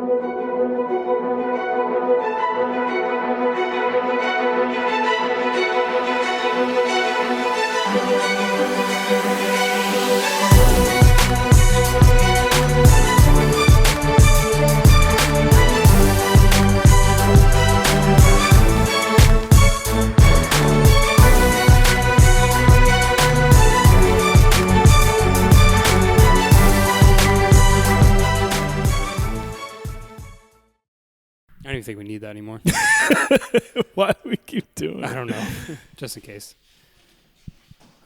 I don't even think we need that anymore. Why do we keep doing it? I don't know. Just in case.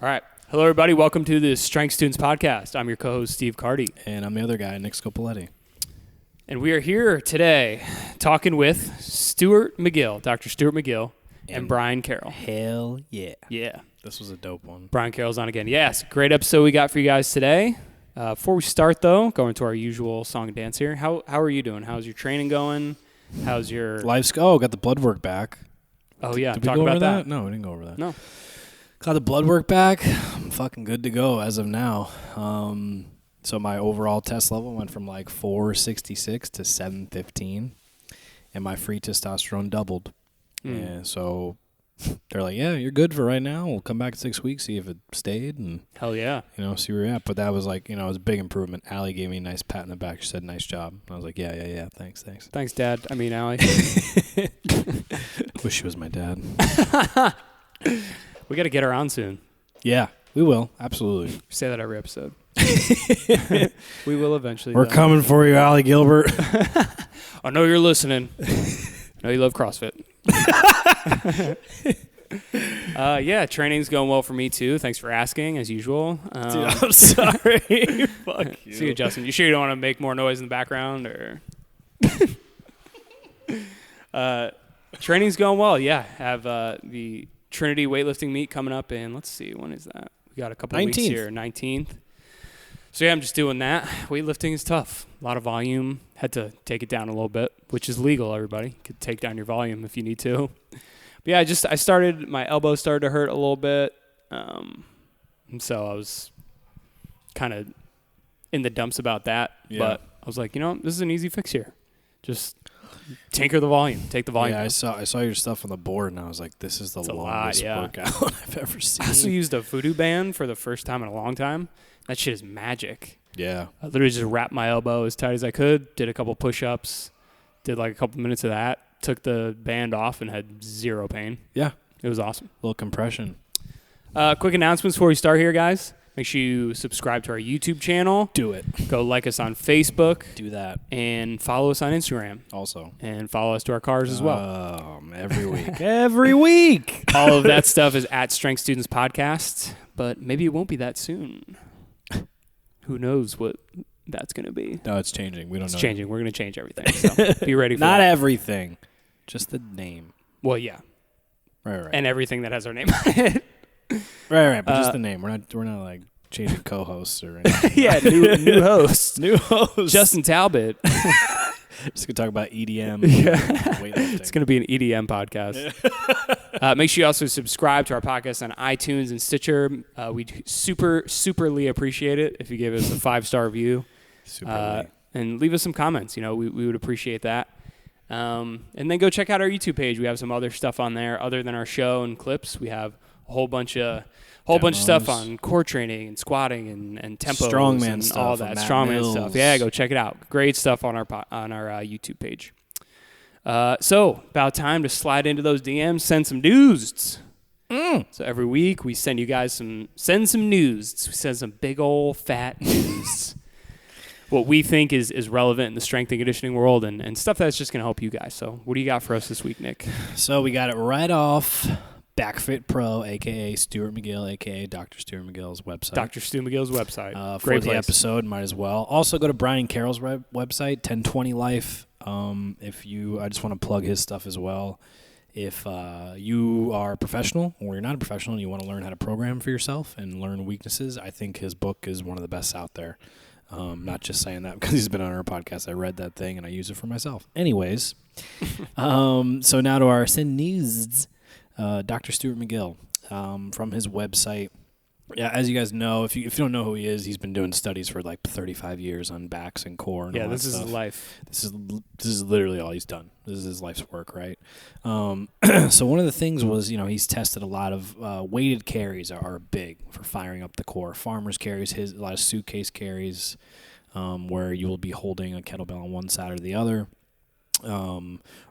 All right. Hello, everybody. Welcome to the Strength Students Podcast. I'm your co-host, Steve Carty. And I'm the other guy, Nick Scopoletti. And we are here today talking with Stuart McGill, Dr. Stuart McGill, and Brian Carroll. Hell yeah. Yeah. This was a dope one. Brian Carroll's on again. Yes, great episode we got for you guys today. Before we start, though, going to our usual song and dance here. How are you doing? How's your training going? How's your... Got the blood work back. Oh, yeah. Did we Talk go about over that. No, we didn't go over that. No. Got the blood work back. I'm fucking good to go as of now. So my overall test level went from like 466 to 715. And my free testosterone doubled. And so they're like, yeah, you're good for right now. We'll come back in 6 weeks, see if it stayed. And hell yeah. See where you're at. But that was like, it was a big improvement. Allie gave me a nice pat in the back. She said, nice job. And I was like, yeah. Thanks. Thanks, Dad. I mean, Allie. Wish she was my dad. We got to get her on soon. Yeah, we will. Absolutely. Say that every episode. We will eventually. We're coming for you, Allie Gilbert. I know you're listening. I know you love CrossFit. Yeah, training's going well for me too. Thanks for asking, as usual. Dude, I'm sorry. Fuck you. See you, Justin. You sure you don't want to make more noise in the background, or? Training's going well. Yeah, have the Trinity weightlifting meet coming up in. Let's see, when is that? We got a couple of weeks here. 19th. So yeah, I'm just doing that. Weightlifting is tough. A lot of volume. Had to take it down a little bit, which is legal, everybody. Could take down your volume if you need to. But yeah, my elbow started to hurt a little bit. And so I was kind of in the dumps about that. Yeah. But I was like, this is an easy fix here. Just tinker the volume. Take the volume. Yeah, I saw your stuff on the board, and I was like, this is the longest workout I've ever seen. I also used a voodoo band for the first time in a long time. That shit is magic. Yeah. I literally just wrapped my elbow as tight as I could, did a couple push-ups, did like a couple minutes of that, took the band off, and had zero pain. Yeah. It was awesome. A little compression. Quick announcements before we start here, guys. Make sure you subscribe to our YouTube channel. Do it. Go like us on Facebook. Do that. And follow us on Instagram. Also. And follow us to our cars as well. Every week. Every week. All of that stuff is at Strength Students Podcast, but maybe it won't be that soon. Who knows what that's going to be? No, it's changing. We don't know. It's changing. We're going to change everything. So be ready for Not that. everything. Just the name. Well, yeah. Right. And everything that has our name on it. Right. But just the name. We're not like changing co-hosts or anything. Yeah, new host. New host. Justin Talbot. Just going to talk about EDM. Yeah. Weightlifting. It's going to be an EDM podcast. Make sure you also subscribe to our podcast on iTunes and Stitcher. We'd superly appreciate it if you give us a 5-star review. And leave us some comments. We would appreciate that. And then go check out our YouTube page. We have some other stuff on there other than our show and clips. We have a whole bunch of stuff on core training and squatting and tempos, strongman and stuff, all that strongman stuff. Yeah, go check it out. Great stuff on our YouTube page. So about time to slide into those DMs, send some news. So every week we send you guys some news. We send some big old fat news. What we think is relevant in the strength and conditioning world and stuff that's just going to help you guys. So what do you got for us this week, Nick? So we got it right off BackFit Pro, a.k.a. Stuart McGill, a.k.a. Dr. Stuart McGill's website. Dr. Stu McGill's website. For the episode, might as well. Also go to Brian Carroll's website, 1020 Life. I just want to plug his stuff as well. If you are a professional or you're not a professional and you want to learn how to program for yourself and learn weaknesses, I think his book is one of the best out there. Not just saying that because he's been on our podcast. I read that thing and I use it for myself. Anyways, so now to our send news. Dr. Stuart McGill, from his website, Yeah, as you guys know, if you don't know who he is, he's been doing studies for like 35 years on backs and core and all that stuff. This is his life. This is literally all he's done. This is his life's work, right? So one of the things was, he's tested a lot of weighted carries are big for firing up the core. Farmer's carries, a lot of suitcase carries, where you will be holding a kettlebell on one side or the other.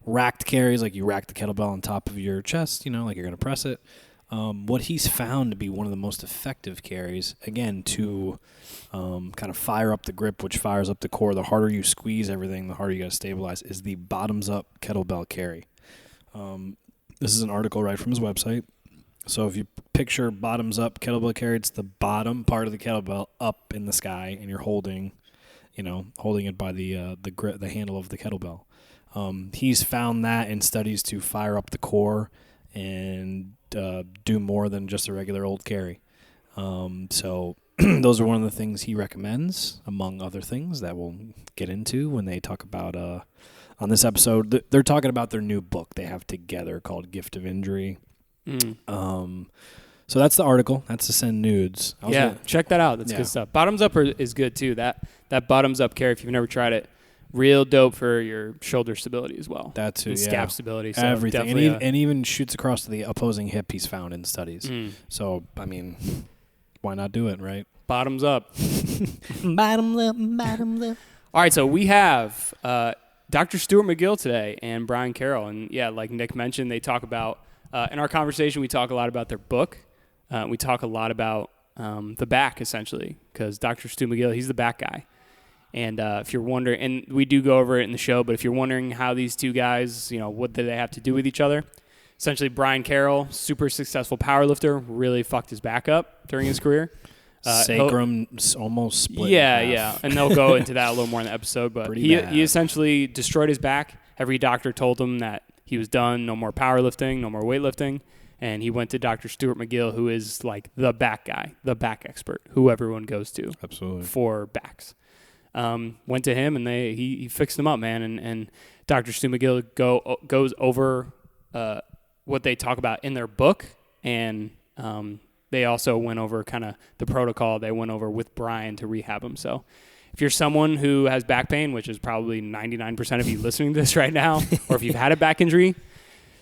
Racked carries, like you rack the kettlebell on top of your chest, like you're going to press it. What he's found to be one of the most effective carries, again, to kind of fire up the grip, which fires up the core. The harder you squeeze everything, the harder you got to stabilize, is the bottoms-up kettlebell carry. This is an article right from his website. So if you picture bottoms-up kettlebell carry, it's the bottom part of the kettlebell up in the sky, and you're holding it by the grip, the handle of the kettlebell. He's found that in studies to fire up the core and do more than just a regular old carry. So those are one of the things he recommends, among other things that we'll get into when they talk about, on this episode, they're talking about their new book they have together called Gift of Injury. So that's the article. That's to send nudes. Check that out. That's good stuff. Bottoms up is good too. That bottoms up carry, if you've never tried it, real dope for your shoulder stability as well. That too, and scap stability. So everything. And even shoots across to the opposing hip he's found in studies. So, I mean, why not do it, right? Bottoms up. Bottom lip. All right, so we have Dr. Stuart McGill today and Brian Carroll. And, like Nick mentioned, they talk about, in our conversation, we talk a lot about their book. We talk a lot about the back, essentially, because Dr. Stu McGill, he's the back guy. And if you're wondering, and we do go over it in the show, but if you're wondering how these two guys, what do they have to do with each other? Essentially, Brian Carroll, super successful powerlifter, really fucked his back up during his career. Sacrum almost split. Yeah. And they'll go into that a little more in the episode. But he essentially destroyed his back. Every doctor told him that he was done, no more powerlifting, no more weightlifting. And he went to Dr. Stuart McGill, who is like the back guy, the back expert, who everyone goes to. Absolutely. For backs. Went to him, and he fixed them up, man. And Dr. Stu McGill goes over what they talk about in their book, and they also went over kind of the protocol they went over with Brian to rehab him. So if you're someone who has back pain, which is probably 99% of you listening to this right now, or if you've had a back injury,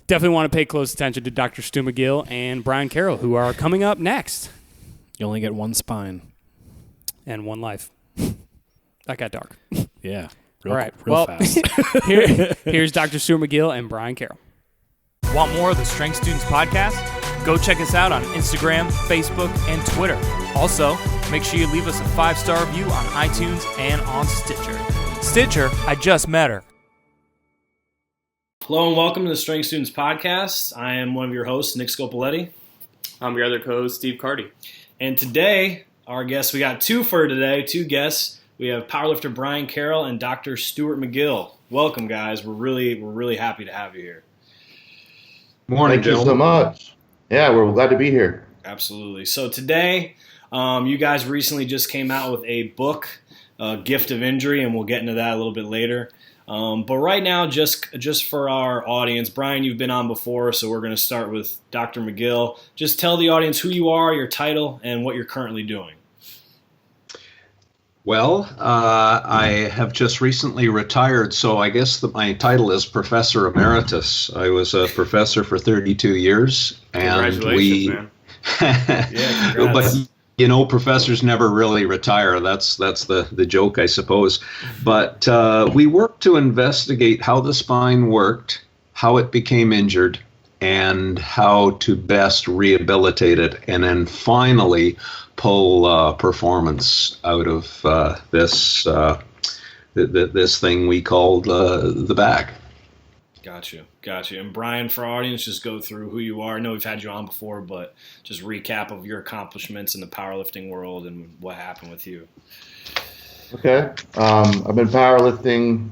definitely want to pay close attention to Dr. Stu McGill and Brian Carroll, who are coming up next. You only get one spine. And one life. That got dark. Yeah. All right. Real fast. Here's Dr. Stuart McGill and Brian Carroll. Want more of the Strength Students podcast? Go check us out on Instagram, Facebook, and Twitter. Also, make sure you leave us a 5-star review on iTunes and on Stitcher. Stitcher, I just met her. Hello and welcome to the Strength Students podcast. I am one of your hosts, Nick Scopoletti. I'm your other co-host, Steve Carty. And today, our guests, we got two guests. We have powerlifter Brian Carroll and Dr. Stuart McGill. Welcome, guys. We're really happy to have you here. Morning, Thank you so much. Yeah, we're glad to be here. Absolutely. So today, you guys recently just came out with a book, Gift of Injury, and we'll get into that a little bit later. But right now, just for our audience, Brian, you've been on before, so we're going to start with Dr. McGill. Just tell the audience who you are, your title, and what you're currently doing. Well, I have just recently retired, so I guess my title is Professor Emeritus. I was a professor for 32 years. Congratulations, man. Yeah, congrats. But, professors never really retire. That's the joke, I suppose. But we worked to investigate how the spine worked, how it became injured, and how to best rehabilitate it, and then finally pull performance out of this thing we called the back. Gotcha. And Brian, for our audience, just go through who you are. I know we've had you on before, but just recap of your accomplishments in the powerlifting world and what happened with you. Okay. I've been powerlifting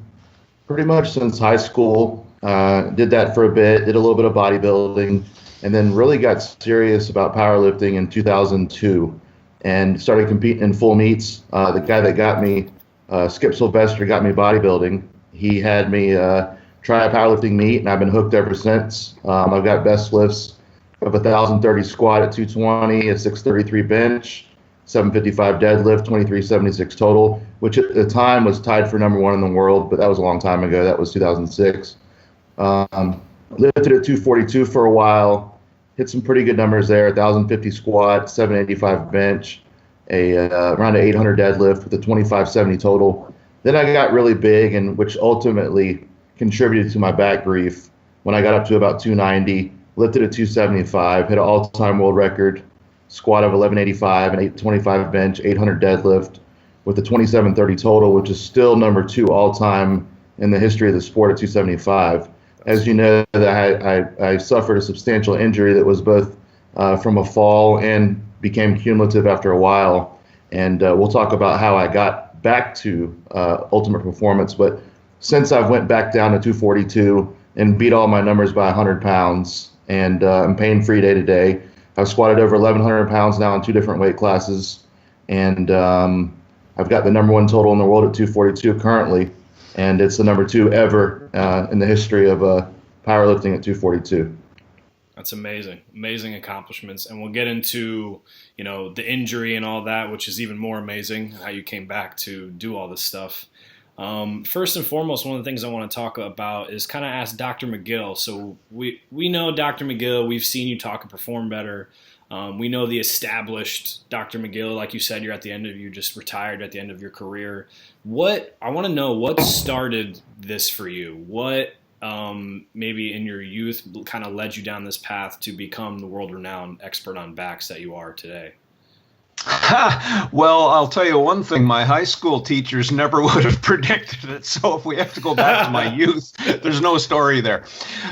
pretty much since high school. Did that for a bit, did a little bit of bodybuilding, and then really got serious about powerlifting in 2002 and started competing in full meets. The guy that got me, Skip Sylvester, got me bodybuilding. He had me try a powerlifting meet, and I've been hooked ever since. I've got best lifts of 1,030 squat at 220, a 633 bench, 755 deadlift, 2376 total, which at the time was tied for number one in the world, but that was a long time ago. That was 2006. Lifted at 242 for a while, hit some pretty good numbers there, 1,050 squat, 785 bench, around an 800 deadlift with a 2570 total. Then I got really big, and which ultimately contributed to my back grief when I got up to about 290, lifted at 275, hit an all-time world record, squat of 1185, an 825 bench, 800 deadlift with a 2730 total, which is still number 2 all-time in the history of the sport at 275. As you know, that I suffered a substantial injury that was both from a fall and became cumulative after a while. And we'll talk about how I got back to ultimate performance. But since I've went back down to 242 and beat all my numbers by 100 pounds, and I'm pain-free day to day, I've squatted over 1,100 pounds now in 2 different weight classes. And I've got the number 1 total in the world at 242 currently. And it's the number 2 ever in the history of powerlifting at 242. That's amazing. Amazing accomplishments. And we'll get into, the injury and all that, which is even more amazing, how you came back to do all this stuff. First and foremost, one of the things I want to talk about is kind of ask Dr. McGill. So we know Dr. McGill. We've seen you talk and perform better. We know the established Dr. McGill. Like you said, you just retired at the end of your career. I want to know what started this for you? What maybe in your youth kind of led you down this path to become the world-renowned expert on backs that you are today? Well, I'll tell you one thing. My high school teachers never would have predicted it. So if we have to go back to my youth, there's no story there.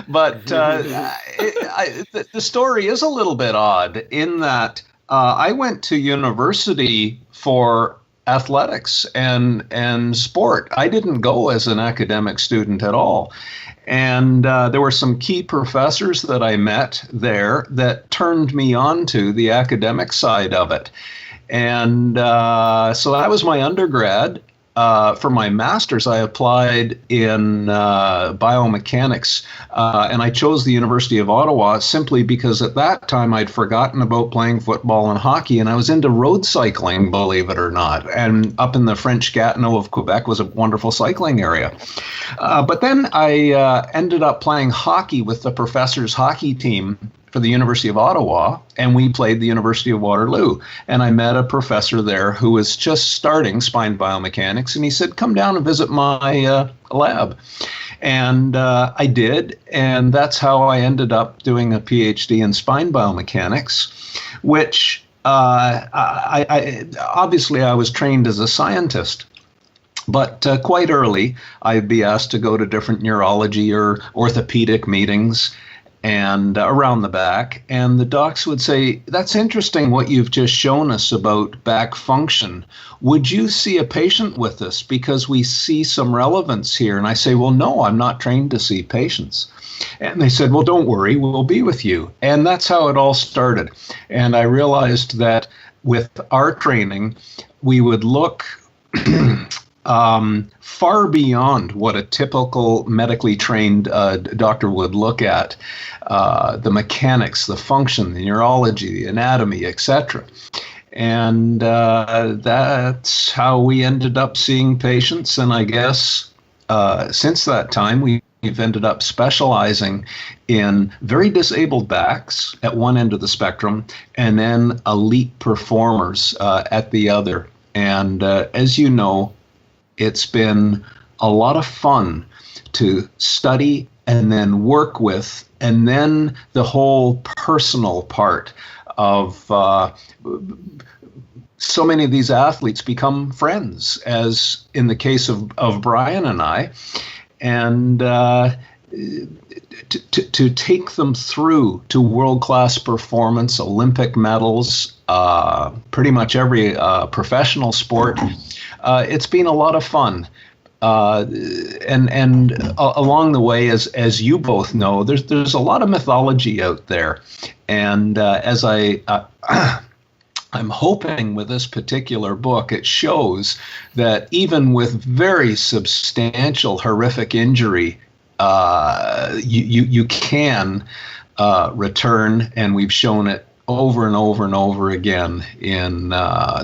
But the story is a little bit odd in that I went to university for athletics and sport. I didn't go as an academic student at all. And there were some key professors that I met there that turned me on to the academic side of it. And so that was my undergrad. For my master's, I applied in biomechanics, and I chose the University of Ottawa simply because at that time I'd forgotten about playing football and hockey, and I was into road cycling, believe it or not. And up in the French Gatineau of Quebec was a wonderful cycling area. But then I ended up playing hockey with the professor's hockey team for the University of Ottawa, and we played the University of Waterloo. And I met a professor there who was just starting spine biomechanics, and he said, come down and visit my lab. And I did, and that's how I ended up doing a PhD in spine biomechanics, which obviously I was trained as a scientist. But quite early, I'd be asked to go to different neurology or orthopedic meetings and around the back. And the docs would say, that's interesting what you've just shown us about back function. Would you see a patient with us? Because we see some relevance here. And I say, well, no, I'm not trained to see patients. And they said, well, don't worry, we'll be with you. And that's how it all started. And I realized that with our training, we would look far beyond what a typical medically trained doctor would look at, the mechanics, the function, the neurology, the anatomy, etc. And that's how we ended up seeing patients. And I guess since that time, we've ended up specializing in very disabled backs at one end of the spectrum, and then elite performers at the other. And as you know, it's been a lot of fun to study and then work with, and then the whole personal part of so many of these athletes become friends, as in the case of Brian and I, and to take them through to world-class performance, Olympic medals, pretty much every professional sport. It's been a lot of fun. And along the way, as you both know, there's a lot of mythology out there. And as I'm hoping with this particular book, it shows that even with very substantial horrific injury, you can return, and we've shown it over and over and over again in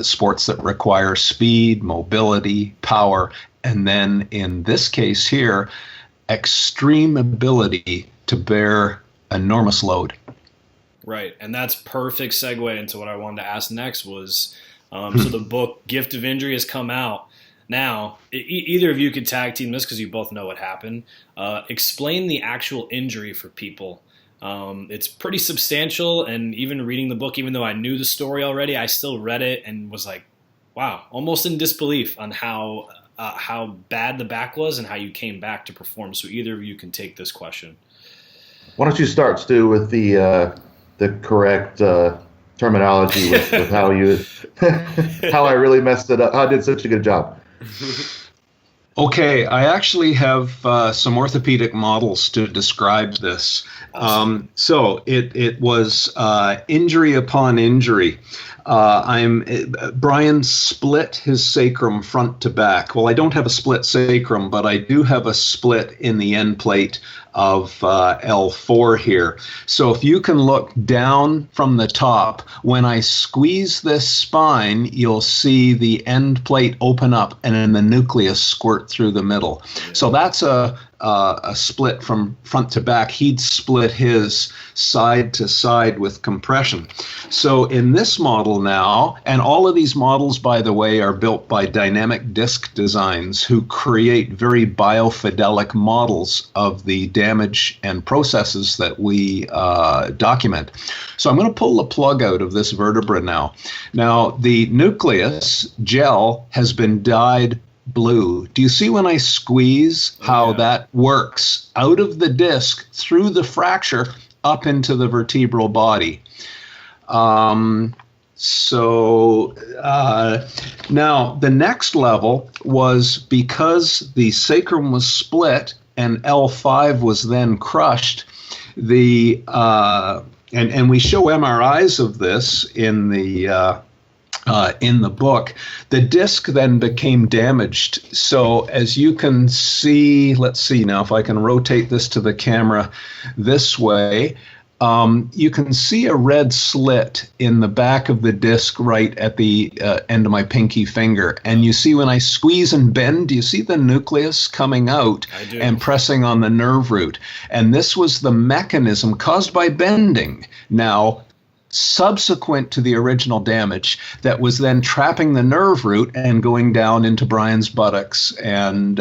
sports that require speed, mobility, power, and then in this case here, extreme ability to bear enormous load. Right, and that's perfect segue into what I wanted to ask next was, so the book Gift of Injury has come out. Now, either of you could tag team this because you both know what happened. Explain the actual injury for people. It's pretty substantial, and even reading the book, even though I knew the story already, I still read it and was like, wow, almost in disbelief on how bad the back was and how you came back to perform. So either of you can take this question. Why don't you start, Stu, with the correct terminology with how you how I really messed it up. I did such a good job. Okay, I actually have some orthopedic models to describe this. So it was injury upon injury. Brian split his sacrum front to back. Well, I don't have a split sacrum, but I do have a split in the end plate of L4 here. So if you can look down from the top, when I squeeze this spine, you'll see the end plate open up and then the nucleus squirt through the middle. So that's a split from front to back. He'd split his side to side with compression. So in this model now, and all of these models, by the way, are built by Dynamic Disc Designs, who create very biofidelic models of the damage and processes that we document. So I'm going to pull the plug out of this vertebra now. Now, the nucleus gel has been dyed blue. Do you see when I squeeze how that works out of the disc through the fracture up into the vertebral body? Now the next level was because the sacrum was split and L5 was then crushed. And we show MRIs of this in the book. The disc then became damaged. So as you can see, let's see now if I can rotate this to the camera this way, you can see a red slit in the back of the disc right at the end of my pinky finger. And you see when I squeeze and bend, do you see the nucleus coming out and pressing on the nerve root? And this was the mechanism caused by bending. Now, subsequent to the original damage that was then trapping the nerve root and going down into Brian's buttocks and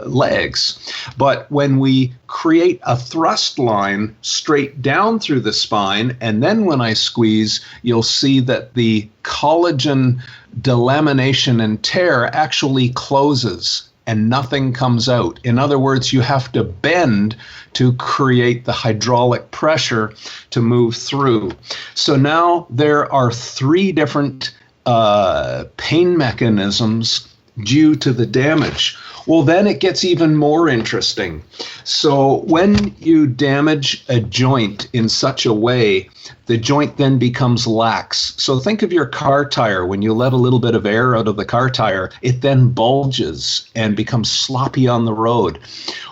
legs. But when we create a thrust line straight down through the spine, and then when I squeeze, you'll see that the collagen delamination and tear actually closes and nothing comes out. In other words, you have to bend to create the hydraulic pressure to move through. So now there are 3 different pain mechanisms due to the damage. Well, then it gets even more interesting. So when you damage a joint in such a way, the joint then becomes lax. So think of your car tire. When you let a little bit of air out of the car tire, it then bulges and becomes sloppy on the road.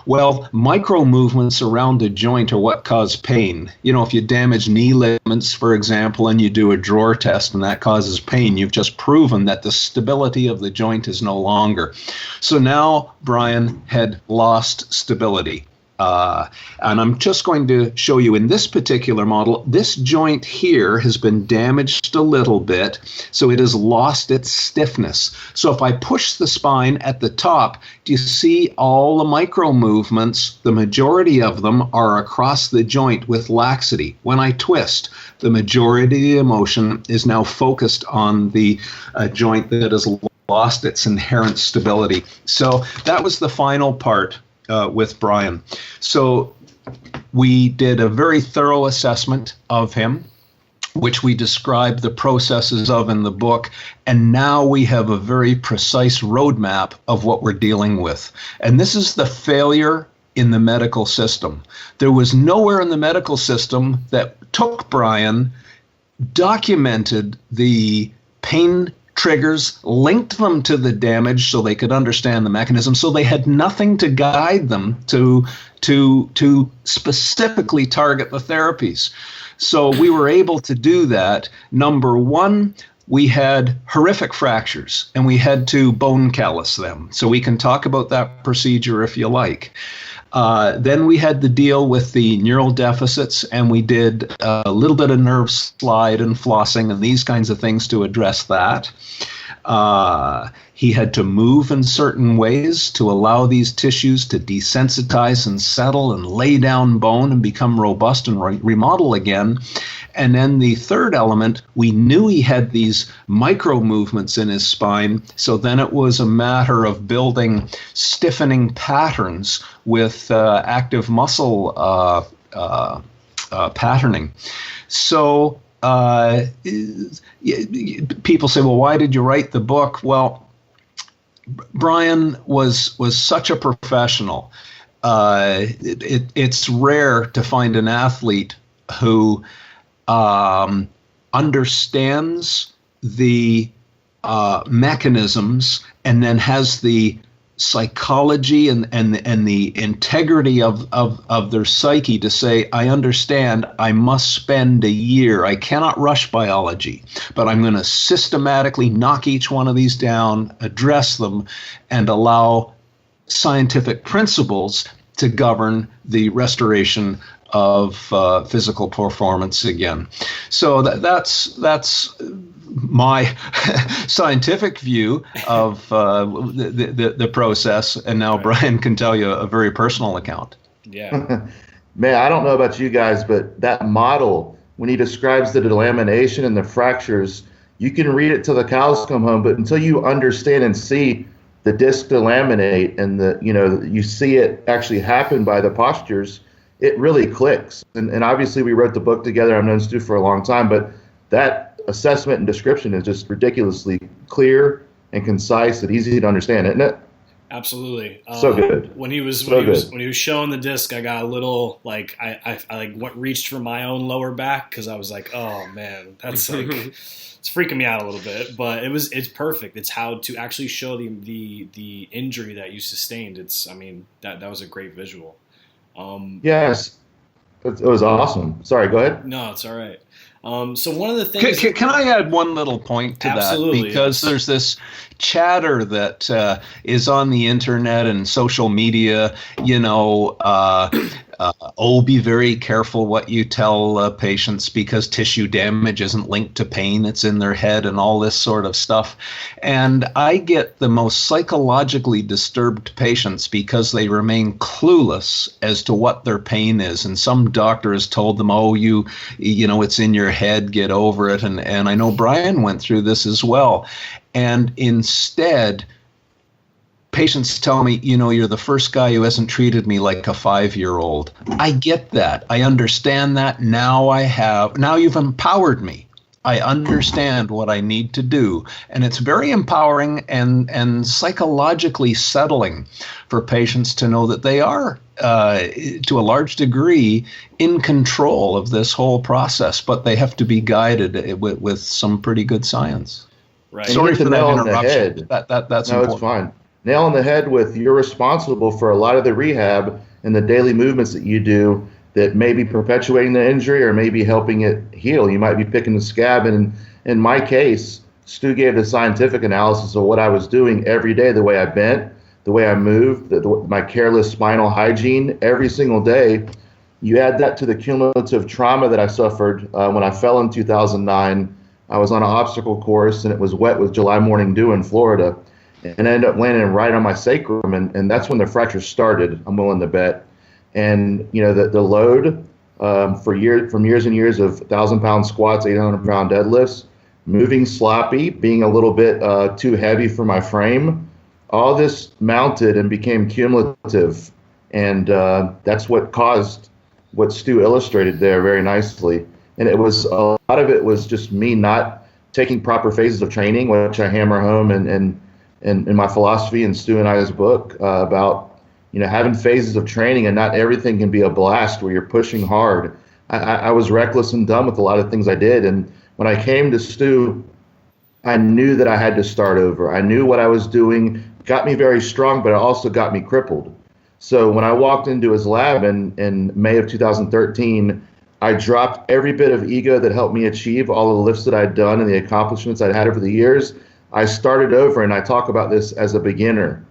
Well, micro movements around the joint are what cause pain. You know, if you damage knee ligaments, for example, and you do a drawer test and that causes pain, you've just proven that the stability of the joint is no longer. So now Brian had lost stability. And I'm just going to show you in this particular model, this joint here has been damaged a little bit, so it has lost its stiffness. So if I push the spine at the top, do you see all the micro movements? The majority of them are across the joint with laxity. When I twist, the majority of the motion is now focused on the joint that has lost its inherent stability. So that was the final part with Brian. So we did a very thorough assessment of him, which we described the processes of in the book, and now we have a very precise roadmap of what we're dealing with. And this is the failure in the medical system. There was nowhere in the medical system that took Brian, documented the pain triggers, linked them to the damage so they could understand the mechanism, so they had nothing to guide them to specifically target the therapies. So we were able to do that. Number one, we had horrific fractures, and we had to bone callus them. So we can talk about that procedure if you like. Then we had to deal with the neural deficits, and we did a little bit of nerve slide and flossing and these kinds of things to address that. He had to move in certain ways to allow these tissues to desensitize and settle and lay down bone and become robust and remodel again. And then the third element, we knew he had these micro movements in his spine, so then it was a matter of building stiffening patterns with active muscle patterning. So people say, well, why did you write the book? Well, Brian was such a professional. It's rare to find an athlete who understands the mechanisms and then has the psychology and the integrity of their psyche to say, I understand, I must spend a year. I cannot rush biology, but I'm going to systematically knock each one of these down, address them, and allow scientific principles to govern the restoration of physical performance again. So that's my scientific view of the process, and now Brian can tell you a very personal account. Yeah. Man, I don't know about you guys, but that model, when he describes the delamination and the fractures, you can read it till the cows come home, but until you understand and see the disc delaminate and you see it actually happen by the postures, it really clicks. And obviously we wrote the book together. I've known Stu for a long time, but that assessment and description is just ridiculously clear and concise and easy to understand, isn't it? Absolutely. So good. When he was showing the disc, I got a little like I reached for my own lower back because I was like, oh man, that's like it's freaking me out a little bit. But it's perfect. It's how to actually show the injury that you sustained. That was a great visual. Yes, it was awesome. Sorry, go ahead. No, it's all right. So one of the things... Can I add one little point to Absolutely, that? Because yes. There's this chatter that is on the internet and social media, be very careful what you tell patients because tissue damage isn't linked to pain. It's in their head and all this sort of stuff. And I get the most psychologically disturbed patients because they remain clueless as to what their pain is. And some doctor has told them, it's in your head, get over it. And I know Brian went through this as well. And instead, patients tell me, you're the first guy who hasn't treated me like a 5-year-old. I get that. I understand that. Now you've empowered me. I understand what I need to do. And it's very empowering and psychologically settling for patients to know that they are, to a large degree, in control of this whole process, but they have to be guided with some pretty good science. Right. Sorry for that That's interruption. That's no, important. it's fine. Nail on the head with you're responsible for a lot of the rehab and the daily movements that you do that may be perpetuating the injury or maybe helping it heal. You might be picking the scab. And in my case, Stu gave the scientific analysis of what I was doing every day, the way I bent, the way I moved, my careless spinal hygiene every single day. You add that to the cumulative trauma that I suffered when I fell in 2009. I was on an obstacle course and it was wet with July morning dew in Florida. And I ended up landing right on my sacrum, and that's when the fracture started, I'm willing to bet. And, the load from years and years of 1,000-pound squats, 800-pound deadlifts, moving sloppy, being a little bit too heavy for my frame, all this mounted and became cumulative. And that's what caused what Stu illustrated there very nicely. And a lot of it was just me not taking proper phases of training, which I hammer home and in my philosophy and Stu and I's book about, having phases of training and not everything can be a blast where you're pushing hard. I was reckless and dumb with a lot of things I did. And when I came to Stu I knew that I had to start over. I knew what I was doing got me very strong, but it also got me crippled. So when I walked into his lab in May of 2013, I dropped every bit of ego that helped me achieve all of the lifts that I'd done and the accomplishments I'd had over the years. I started over, and I talk about this as a beginner,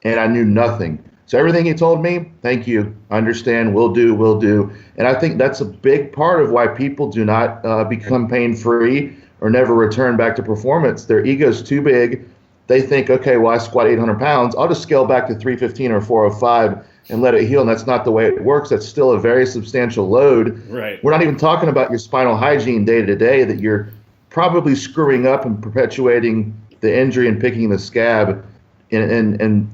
and I knew nothing. So everything he told me, thank you, understand, will do. And I think that's a big part of why people do not become pain-free or never return back to performance. Their ego's too big. They think, okay, well, I squat 800 pounds. I'll just scale back to 315 or 405 and let it heal. And that's not the way it works. That's still a very substantial load. Right. We're not even talking about your spinal hygiene day to day, that you're probably screwing up and perpetuating the injury and picking the scab. And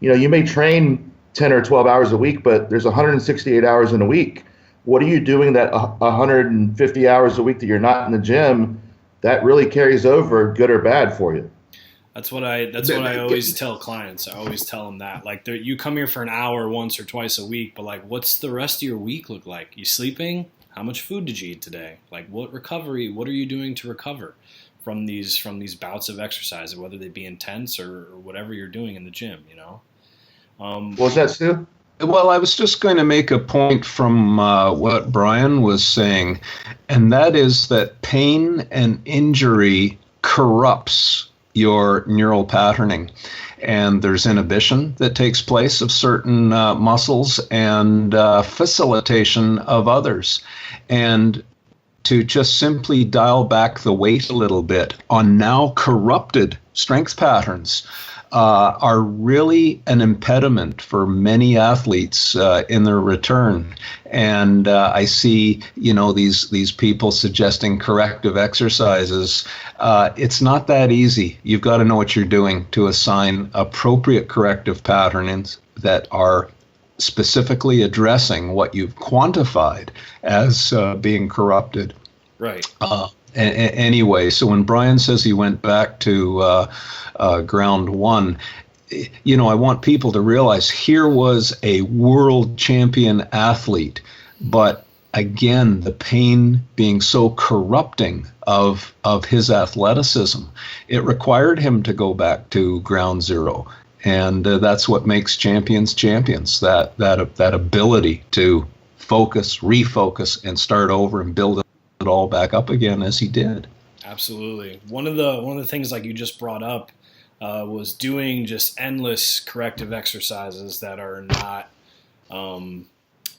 you know, you may train 10 or 12 hours a week, but there's 168 hours in a week. What are you doing that 150 hours a week that you're not in the gym? That really carries over, good or bad, for you. That's what I always tell clients. I always tell them that, like, you come here for an hour once or twice a week, but like, what's the rest of your week look like? You sleeping? How much food did you eat today? Like, what recovery? What are you doing to recover from these bouts of exercise, whether they be intense or whatever you're doing in the gym? You know. What was that, Stu? Well, I was just going to make a point from what Brian was saying, and that is that pain and injury corrupts your neural patterning, and there's inhibition that takes place of certain muscles and facilitation of others. And to just simply dial back the weight a little bit on now corrupted strength patterns are really an impediment for many athletes in their return. And I see, you know, these people suggesting corrective exercises. It's not that easy. You've got to know what you're doing to assign appropriate corrective patterns that are specifically addressing what you've quantified as being corrupted. Right. Anyway, so when Brian says he went back to ground one, you know, I want people to realize here was a world champion athlete, but again, the pain being so corrupting of his athleticism, it required him to go back to ground zero. And that's what makes champions champions, that ability to focus, refocus, and start over and build it all back up again as he did. Absolutely. One of the things, like you just brought up, was doing just endless corrective exercises that are not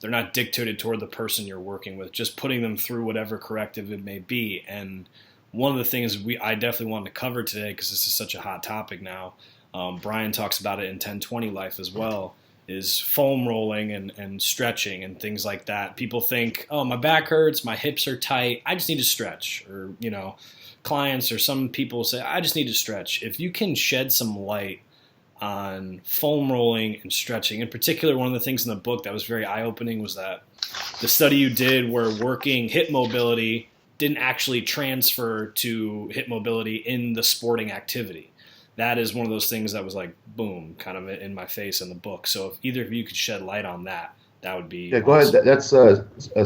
they're not dictated toward the person you're working with, just putting them through whatever corrective it may be. And one of the things I definitely wanted to cover today, because this is such a hot topic now, Brian talks about it in 1020 Life as well, is foam rolling and stretching and things like that. People think, oh, my back hurts, my hips are tight, I just need to stretch. Or, you know, clients or some people say, I just need to stretch. If you can shed some light on foam rolling and stretching, in particular, one of the things in the book that was very eye-opening was that the study you did where working hip mobility didn't actually transfer to hip mobility in the sporting activity. That is one of those things that was like, boom, kind of in my face in the book. So if either of you could shed light on that, that would be go ahead. That's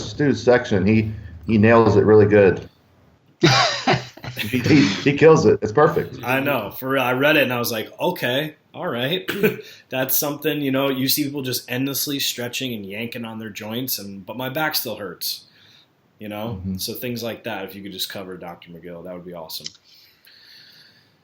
Stu's section. He nails it really good. he kills it. It's perfect. I know. For real. I read it and I was like, okay, all right. That's something, you know, you see people just endlessly stretching and yanking on their joints, but my back still hurts, you know? Mm-hmm. So things like that, if you could just cover, Dr. McGill, that would be awesome.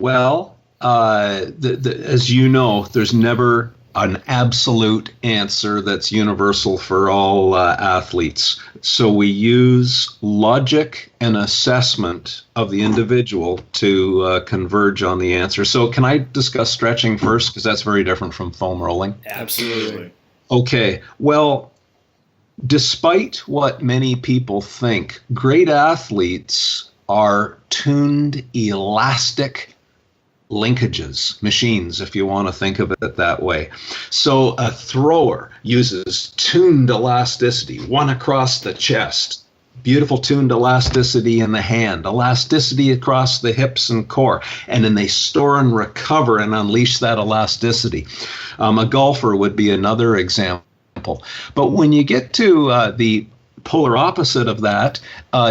Well, as you know, there's never an absolute answer that's universal for all athletes. So we use logic and assessment of the individual to converge on the answer. So can I discuss stretching first? Because that's very different from foam rolling. Absolutely. Okay. Well, despite what many people think, great athletes are tuned, elastic linkages, machines, if you want to think of it that way. So a thrower uses tuned elasticity, one across the chest, beautiful tuned elasticity in the hand, elasticity across the hips and core, and then they store and recover and unleash that elasticity. A golfer would be another example. But when you get to the polar opposite of that,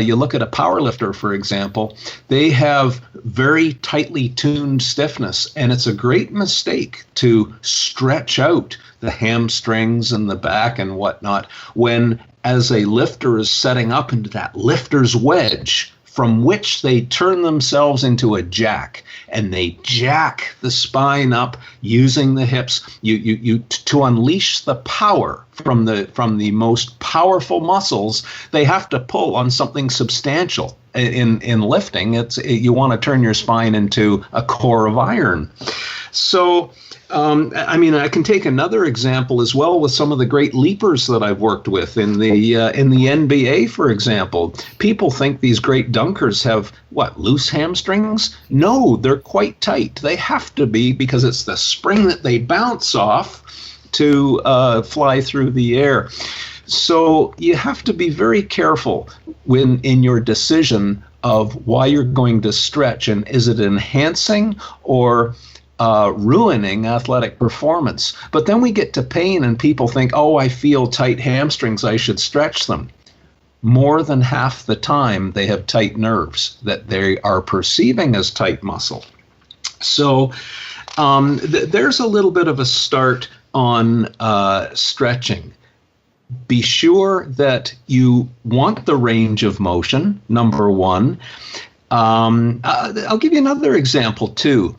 you look at a power lifter, for example, they have very tightly tuned stiffness, and it's a great mistake to stretch out the hamstrings and the back and whatnot when, as a lifter is setting up into that lifter's wedge, from which they turn themselves into a jack, and they jack the spine up using the hips. You to unleash the power from the most powerful muscles, they have to pull on something substantial. In lifting, you want to turn your spine into a core of iron. So, I can take another example as well with some of the great leapers that I've worked with in the NBA, for example. People think these great dunkers have, loose hamstrings? No, they're quite tight. They have to be, because it's the spring that they bounce off to fly through the air. So you have to be very careful in your decision of why you're going to stretch, and is it enhancing or ruining athletic performance. But then we get to pain and people think, oh, I feel tight hamstrings, I should stretch them. More than half the time they have tight nerves that they are perceiving as tight muscle. So there's a little bit of a start on stretching. Be sure that you want the range of motion, number one. I'll give you another example too.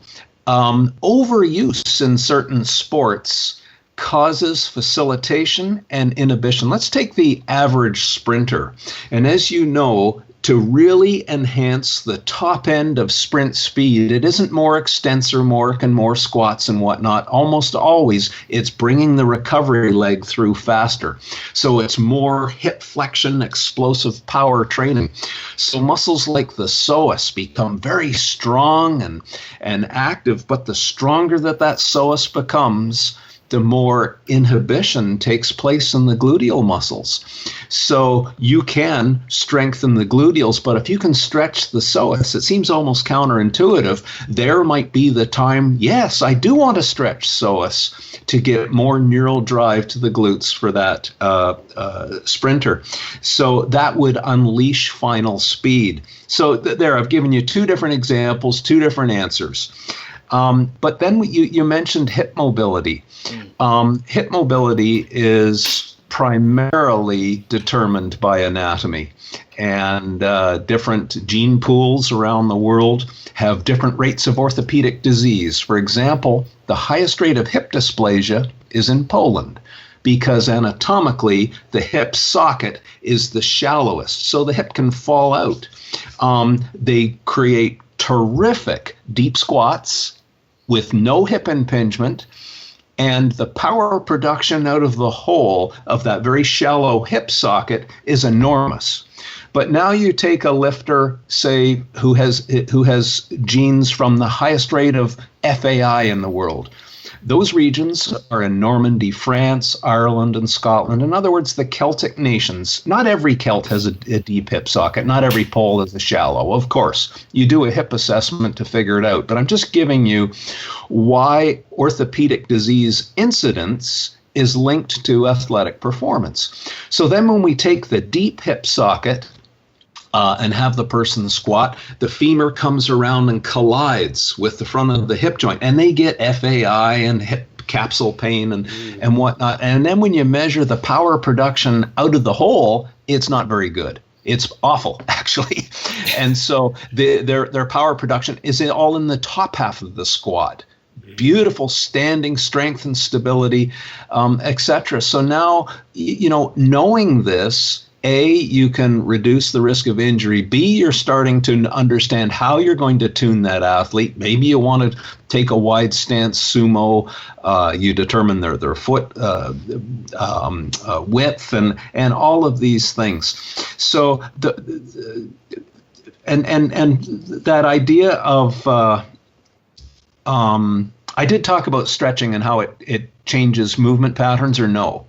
Overuse in certain sports causes facilitation and inhibition. Let's take the average sprinter. And as you know, to really enhance the top end of sprint speed, it isn't more extensor work and more squats and whatnot. Almost always, it's bringing the recovery leg through faster. So it's more hip flexion, explosive power training. So muscles like the psoas become very strong and active, but the stronger that psoas becomes, the more inhibition takes place in the gluteal muscles. So you can strengthen the gluteals, but if you can stretch the psoas, it seems almost counterintuitive. There might be the time, yes, I do want to stretch psoas to get more neural drive to the glutes for that sprinter. So that would unleash final speed. So there, I've given you two different examples, two different answers. But then you mentioned hip mobility. Hip mobility is primarily determined by anatomy, and different gene pools around the world have different rates of orthopedic disease. For example, the highest rate of hip dysplasia is in Poland, because anatomically the hip socket is the shallowest, so the hip can fall out. They create terrific deep squats with no hip impingement, and the power production out of the whole of that very shallow hip socket is enormous. But now you take a lifter, say, who has genes from the highest rate of FAI in the world. Those regions are in Normandy, France, Ireland, and Scotland. In other words, the Celtic nations. Not every Celt has a deep hip socket. Not every Pole is a shallow. Of course, you do a hip assessment to figure it out. But I'm just giving you why orthopedic disease incidence is linked to athletic performance. So then when we take the deep hip socket and have the person squat, the femur comes around and collides with the front of the hip joint, and they get FAI and hip capsule pain and whatnot. And then when you measure the power production out of the hole, it's not very good. It's awful, actually. And so their power production is all in the top half of the squat. Beautiful standing strength and stability, etc. So now, knowing this, A, you can reduce the risk of injury. B, you're starting to understand how you're going to tune that athlete. Maybe you want to take a wide stance sumo. You determine their foot width and all of these things. So and that idea of I did talk about stretching and how it changes movement patterns, or no?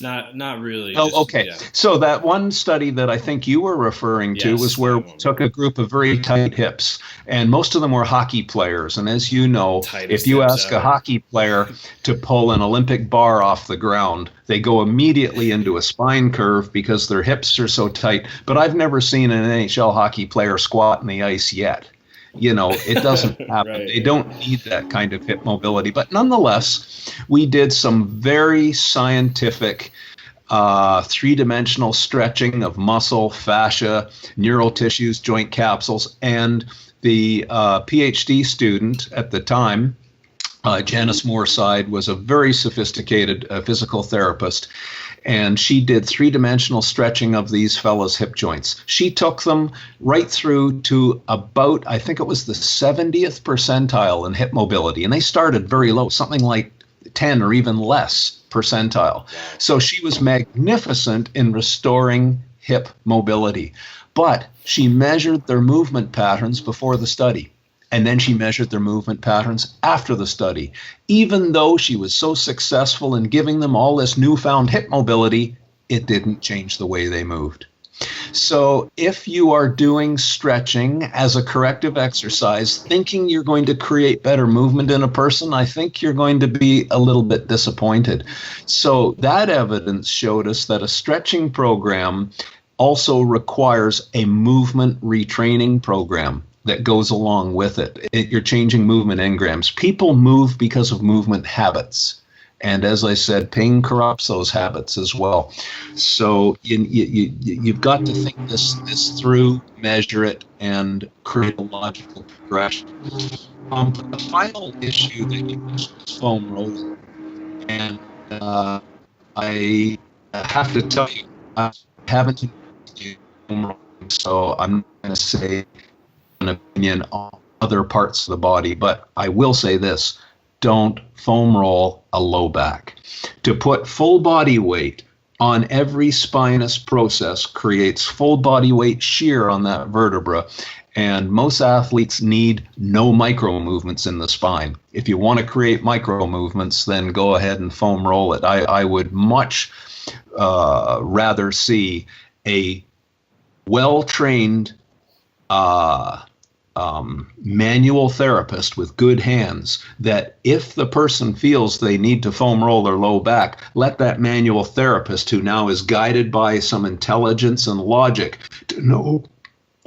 Not really. Oh, okay. Yeah. So that one study that I think you were referring to was where we took a group of very tight hips, and most of them were hockey players. And as you know, if you ask a hockey player to pull an Olympic bar off the ground, they go immediately into a spine curve because their hips are so tight. But I've never seen an NHL hockey player squat in the ice yet. It doesn't happen. Right. They don't need that kind of hip mobility. But nonetheless, we did some very scientific three-dimensional stretching of muscle, fascia, neural tissues, joint capsules. And the PhD student at the time, Janice Moorside, was a very sophisticated physical therapist. And she did three-dimensional stretching of these fellas' hip joints. She took them right through to about, I think it was the 70th percentile in hip mobility. And they started very low, something like 10 or even less percentile. So she was magnificent in restoring hip mobility. But she measured their movement patterns before the study. And then she measured their movement patterns after the study. Even though she was so successful in giving them all this newfound hip mobility, it didn't change the way they moved. So if you are doing stretching as a corrective exercise, thinking you're going to create better movement in a person, I think you're going to be a little bit disappointed. So that evidence showed us that a stretching program also requires a movement retraining program that goes along with it. You're changing movement engrams. People move because of movement habits. And as I said, pain corrupts those habits as well. So you've got to think this through, measure it, and create a logical progression. The final issue that you mentioned is foam rolling. And I have to tell you, I haven't used foam rolling, so I'm not going to say an opinion on other parts of the body, but I will say this: don't foam roll a low back. To put full body weight on every spinous process creates full body weight shear on that vertebra, and most athletes need no micro movements in the spine. If you want to create micro movements, then go ahead and foam roll it. I would much rather see a well-trained manual therapist with good hands, that if the person feels they need to foam roll their low back, let that manual therapist, who now is guided by some intelligence and logic, to know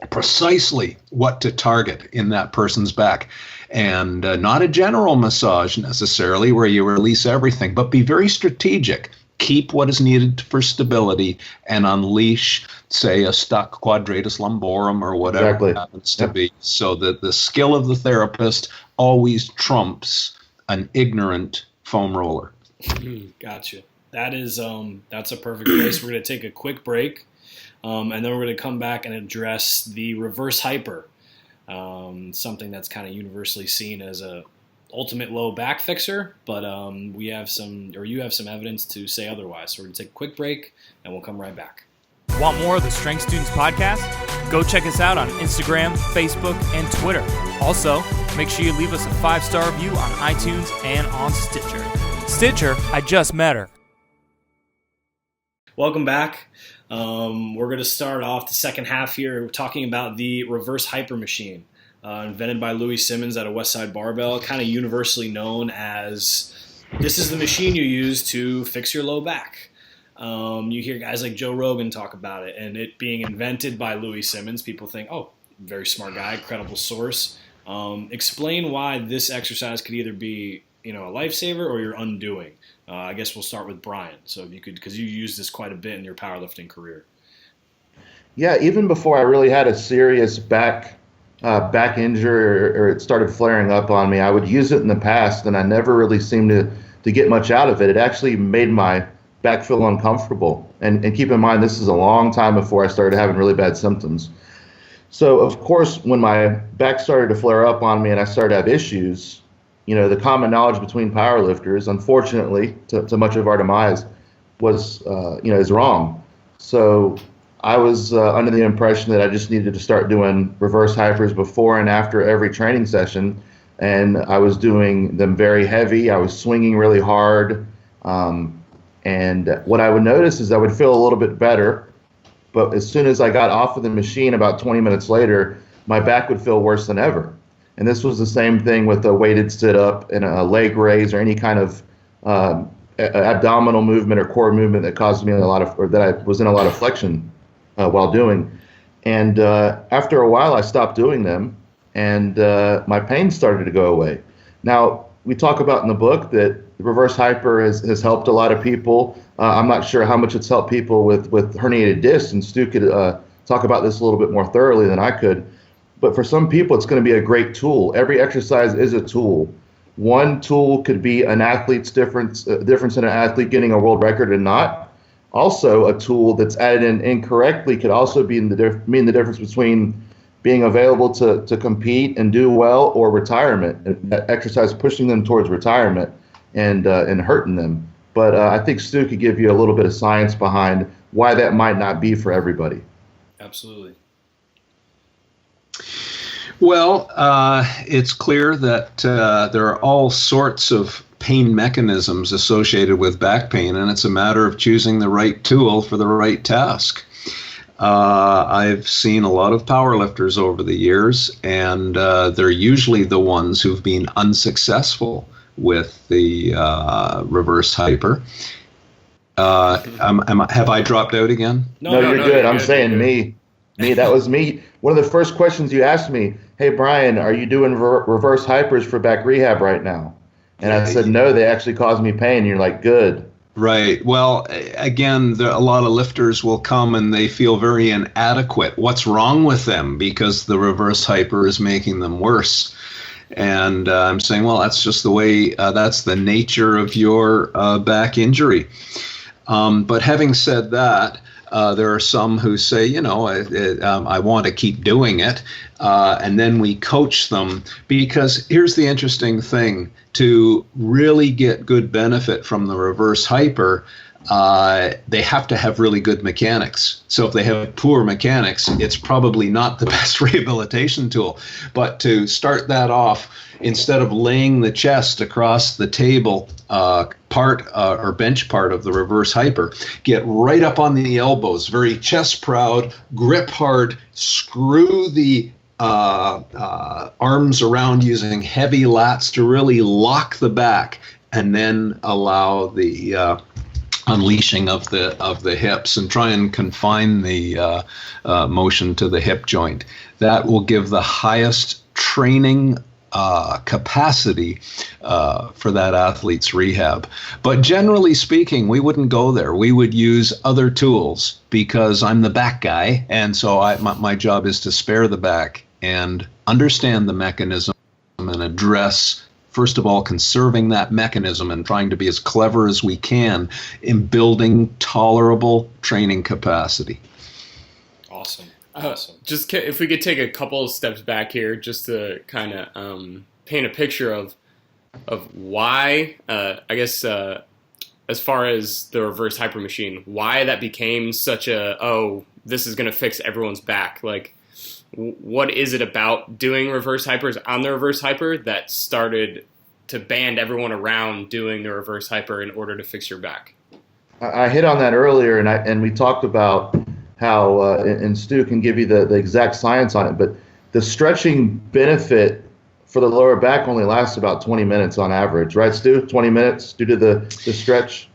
precisely what to target in that person's back. And not a general massage necessarily where you release everything, but be very strategic. Keep what is needed for stability and unleash, say, a stuck quadratus lumborum or whatever it happens to be. So that the skill of the therapist always trumps an ignorant foam roller. Gotcha. That is that's a perfect place. We're going to take a quick break, and then we're going to come back and address the reverse hyper, something that's kind of universally seen as a ultimate low back fixer, but you have some evidence to say otherwise. So we're going to take a quick break, and we'll come right back. Want more of the Strength Students podcast? Go check us out on Instagram, Facebook, and Twitter. Also, make sure you leave us a 5-star review on iTunes and on Stitcher. Stitcher, I just met her. Welcome back. We're going to start off the second half here talking about the reverse hyper machine. Invented by Louis Simmons out of Westside Barbell, kind of universally known as, this is the machine you use to fix your low back. You hear guys like Joe Rogan talk about it, and it being invented by Louis Simmons, people think, oh, very smart guy, credible source. Explain why this exercise could either be, a lifesaver or your undoing. I guess we'll start with Brian. So if you could, because you used this quite a bit in your powerlifting career. Yeah, even before I really had a serious back injury or it started flaring up on me, I would use it in the past, and I never really seemed to get much out of it. It actually made my back feel uncomfortable. And keep in mind, this is a long time before I started having really bad symptoms. So, of course, when my back started to flare up on me and I started to have issues, the common knowledge between powerlifters, unfortunately, to much of our demise, was, is wrong. So I was under the impression that I just needed to start doing reverse hypers before and after every training session, and I was doing them very heavy. I was swinging really hard, and And what I would notice is I would feel a little bit better, but as soon as I got off of the machine, about 20 minutes later, my back would feel worse than ever. And this was the same thing with a weighted sit-up and a leg raise or any kind of abdominal movement or core movement that caused me that I was in a lot of flexion while doing. And after a while, I stopped doing them, and my pain started to go away. Now, we talk about in the book that reverse hyper has helped a lot of people. I'm not sure how much it's helped people with herniated discs, and Stu could talk about this a little bit more thoroughly than I could. But for some people, it's going to be a great tool. Every exercise is a tool. One tool could be an athlete's difference in an athlete getting a world record and not. Also, a tool that's added in incorrectly could also mean the difference between being available to compete and do well or retirement. That exercise pushing them towards retirement and hurting them. But I think Stu could give you a little bit of science behind why that might not be for everybody. Absolutely. Well, it's clear that there are all sorts of pain mechanisms associated with back pain, and it's a matter of choosing the right tool for the right task. I've seen a lot of powerlifters over the years, and they're usually the ones who've been unsuccessful with the reverse hyper. Have I dropped out again? No, you're good. I'm saying me. That was me. One of the first questions you asked me, hey, Brian, are you doing reverse hypers for back rehab right now? And I said, no, they actually cause me pain. And you're like, good. Right. Well, again, a lot of lifters will come and they feel very inadequate. What's wrong with them? Because the reverse hyper is making them worse. And I'm saying, well, that's just the way, that's the nature of your back injury. But having said that, there are some who say, I want to keep doing it. And then we coach them, because here's the interesting thing. To really get good benefit from the reverse hyper, they have to have really good mechanics. So if they have poor mechanics, it's probably not the best rehabilitation tool. But to start that off, instead of laying the chest across the table part or bench part of the reverse hyper, get right up on the elbows, very chest proud, grip hard, screw the arms around using heavy lats to really lock the back, and then allow the unleashing of the hips and try and confine the motion to the hip joint. That will give the highest training capacity for that athlete's rehab. But generally speaking, we wouldn't go there. We would use other tools, because I'm the back guy, and so my job is to spare the back and understand the mechanism and address, first of all, conserving that mechanism and trying to be as clever as we can in building tolerable training capacity. Awesome. Just if we could take a couple of steps back here, just to kind of paint a picture of why, I guess, as far as the reverse hyper machine, why that became such this is going to fix everyone's back. Like, what is it about doing reverse hypers on the reverse hyper that started to band everyone around doing the reverse hyper in order to fix your back? I hit on that earlier, and we talked about how, and Stu can give you the exact science on it, but the stretching benefit for the lower back only lasts about 20 minutes on average, right, Stu? 20 minutes due to the stretch?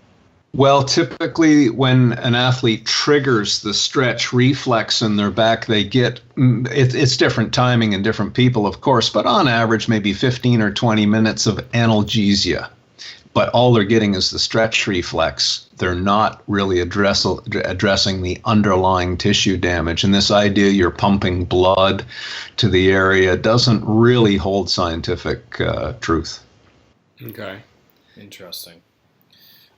Well, typically when an athlete triggers the stretch reflex in their back, they get, it's different timing in different people, of course, but on average, maybe 15 or 20 minutes of analgesia. But all they're getting is the stretch reflex. They're not really addressing the underlying tissue damage. And this idea you're pumping blood to the area doesn't really hold scientific truth. Okay. Interesting.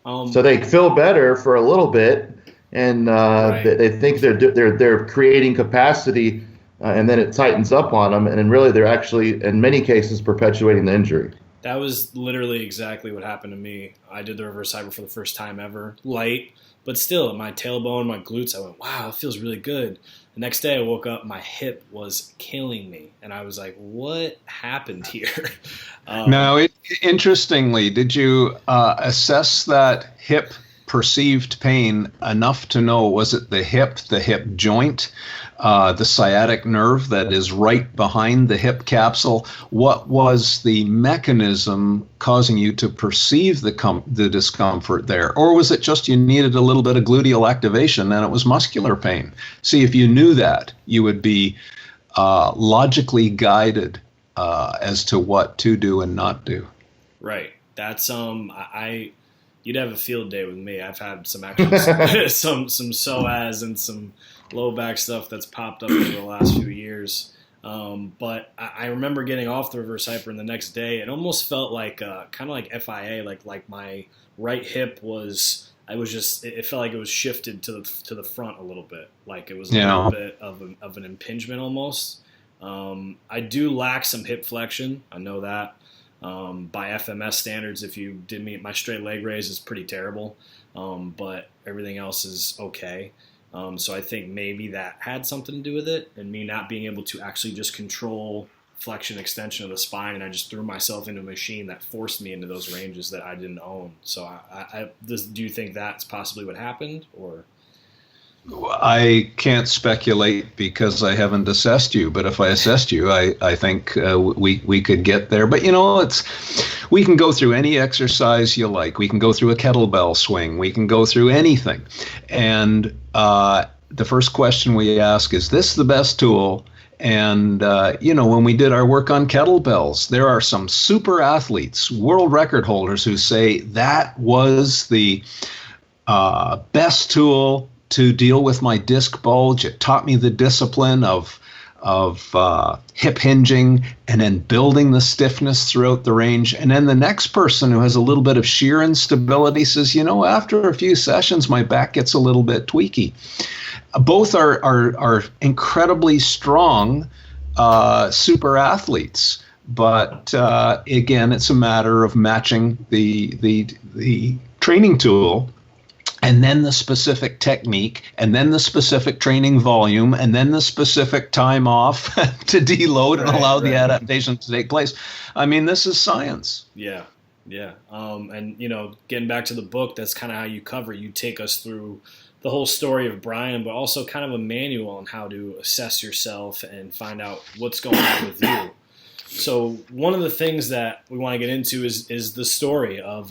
So they feel better for a little bit, and right. they think they're creating capacity, and then it tightens up on them, and really they're actually, in many cases, perpetuating the injury. That was literally exactly what happened to me. I did the reverse hyper for the first time ever, light, but still, my tailbone, my glutes, I went, wow, it feels really good. The next day I woke up, my hip was killing me, and I was like, what happened here? Now, interestingly, did you assess that hip perceived pain enough to know, was it the hip joint, the sciatic nerve that is right behind the hip capsule? What was the mechanism causing you to perceive the discomfort there? Or was it just you needed a little bit of gluteal activation and it was muscular pain? See, if you knew that, you would be logically guided as to what to do and not do. Right. That's you'd have a field day with me. I've had some actually some psoas and some low back stuff that's popped up over the last few years. But I remember getting off the reverse hyper and the next day, it almost felt like kind of like FIA, like my right hip was. It felt like it was shifted to the front a little bit, like it was a little bit of an impingement almost. I do lack some hip flexion. I know that. By FMS standards, if you did me, my straight leg raise is pretty terrible, but everything else is okay. So I think maybe that had something to do with it, and me not being able to actually just control flexion extension of the spine, and I just threw myself into a machine that forced me into those ranges that I didn't own. So do you think that's possibly what happened, or? I can't speculate because I haven't assessed you, but if I assessed you, I think we could get there. But we can go through any exercise you like. We can go through a kettlebell swing. We can go through anything. And the first question we ask, is this the best tool? And, when we did our work on kettlebells, there are some super athletes, world record holders, who say that was the best tool to deal with my disc bulge. It taught me the discipline of hip hinging and then building the stiffness throughout the range. And then the next person who has a little bit of shear instability says, after a few sessions, my back gets a little bit tweaky. Both are incredibly strong super athletes. But again, it's a matter of matching the training tool, and then the specific technique, and then the specific training volume, and then the specific time off to deload and allow the adaptation to take place. I mean, this is science. Yeah. And, getting back to the book, that's kind of how you take us through the whole story of Brian, but also kind of a manual on how to assess yourself and find out what's going on with you. So one of the things that we want to get into is the story of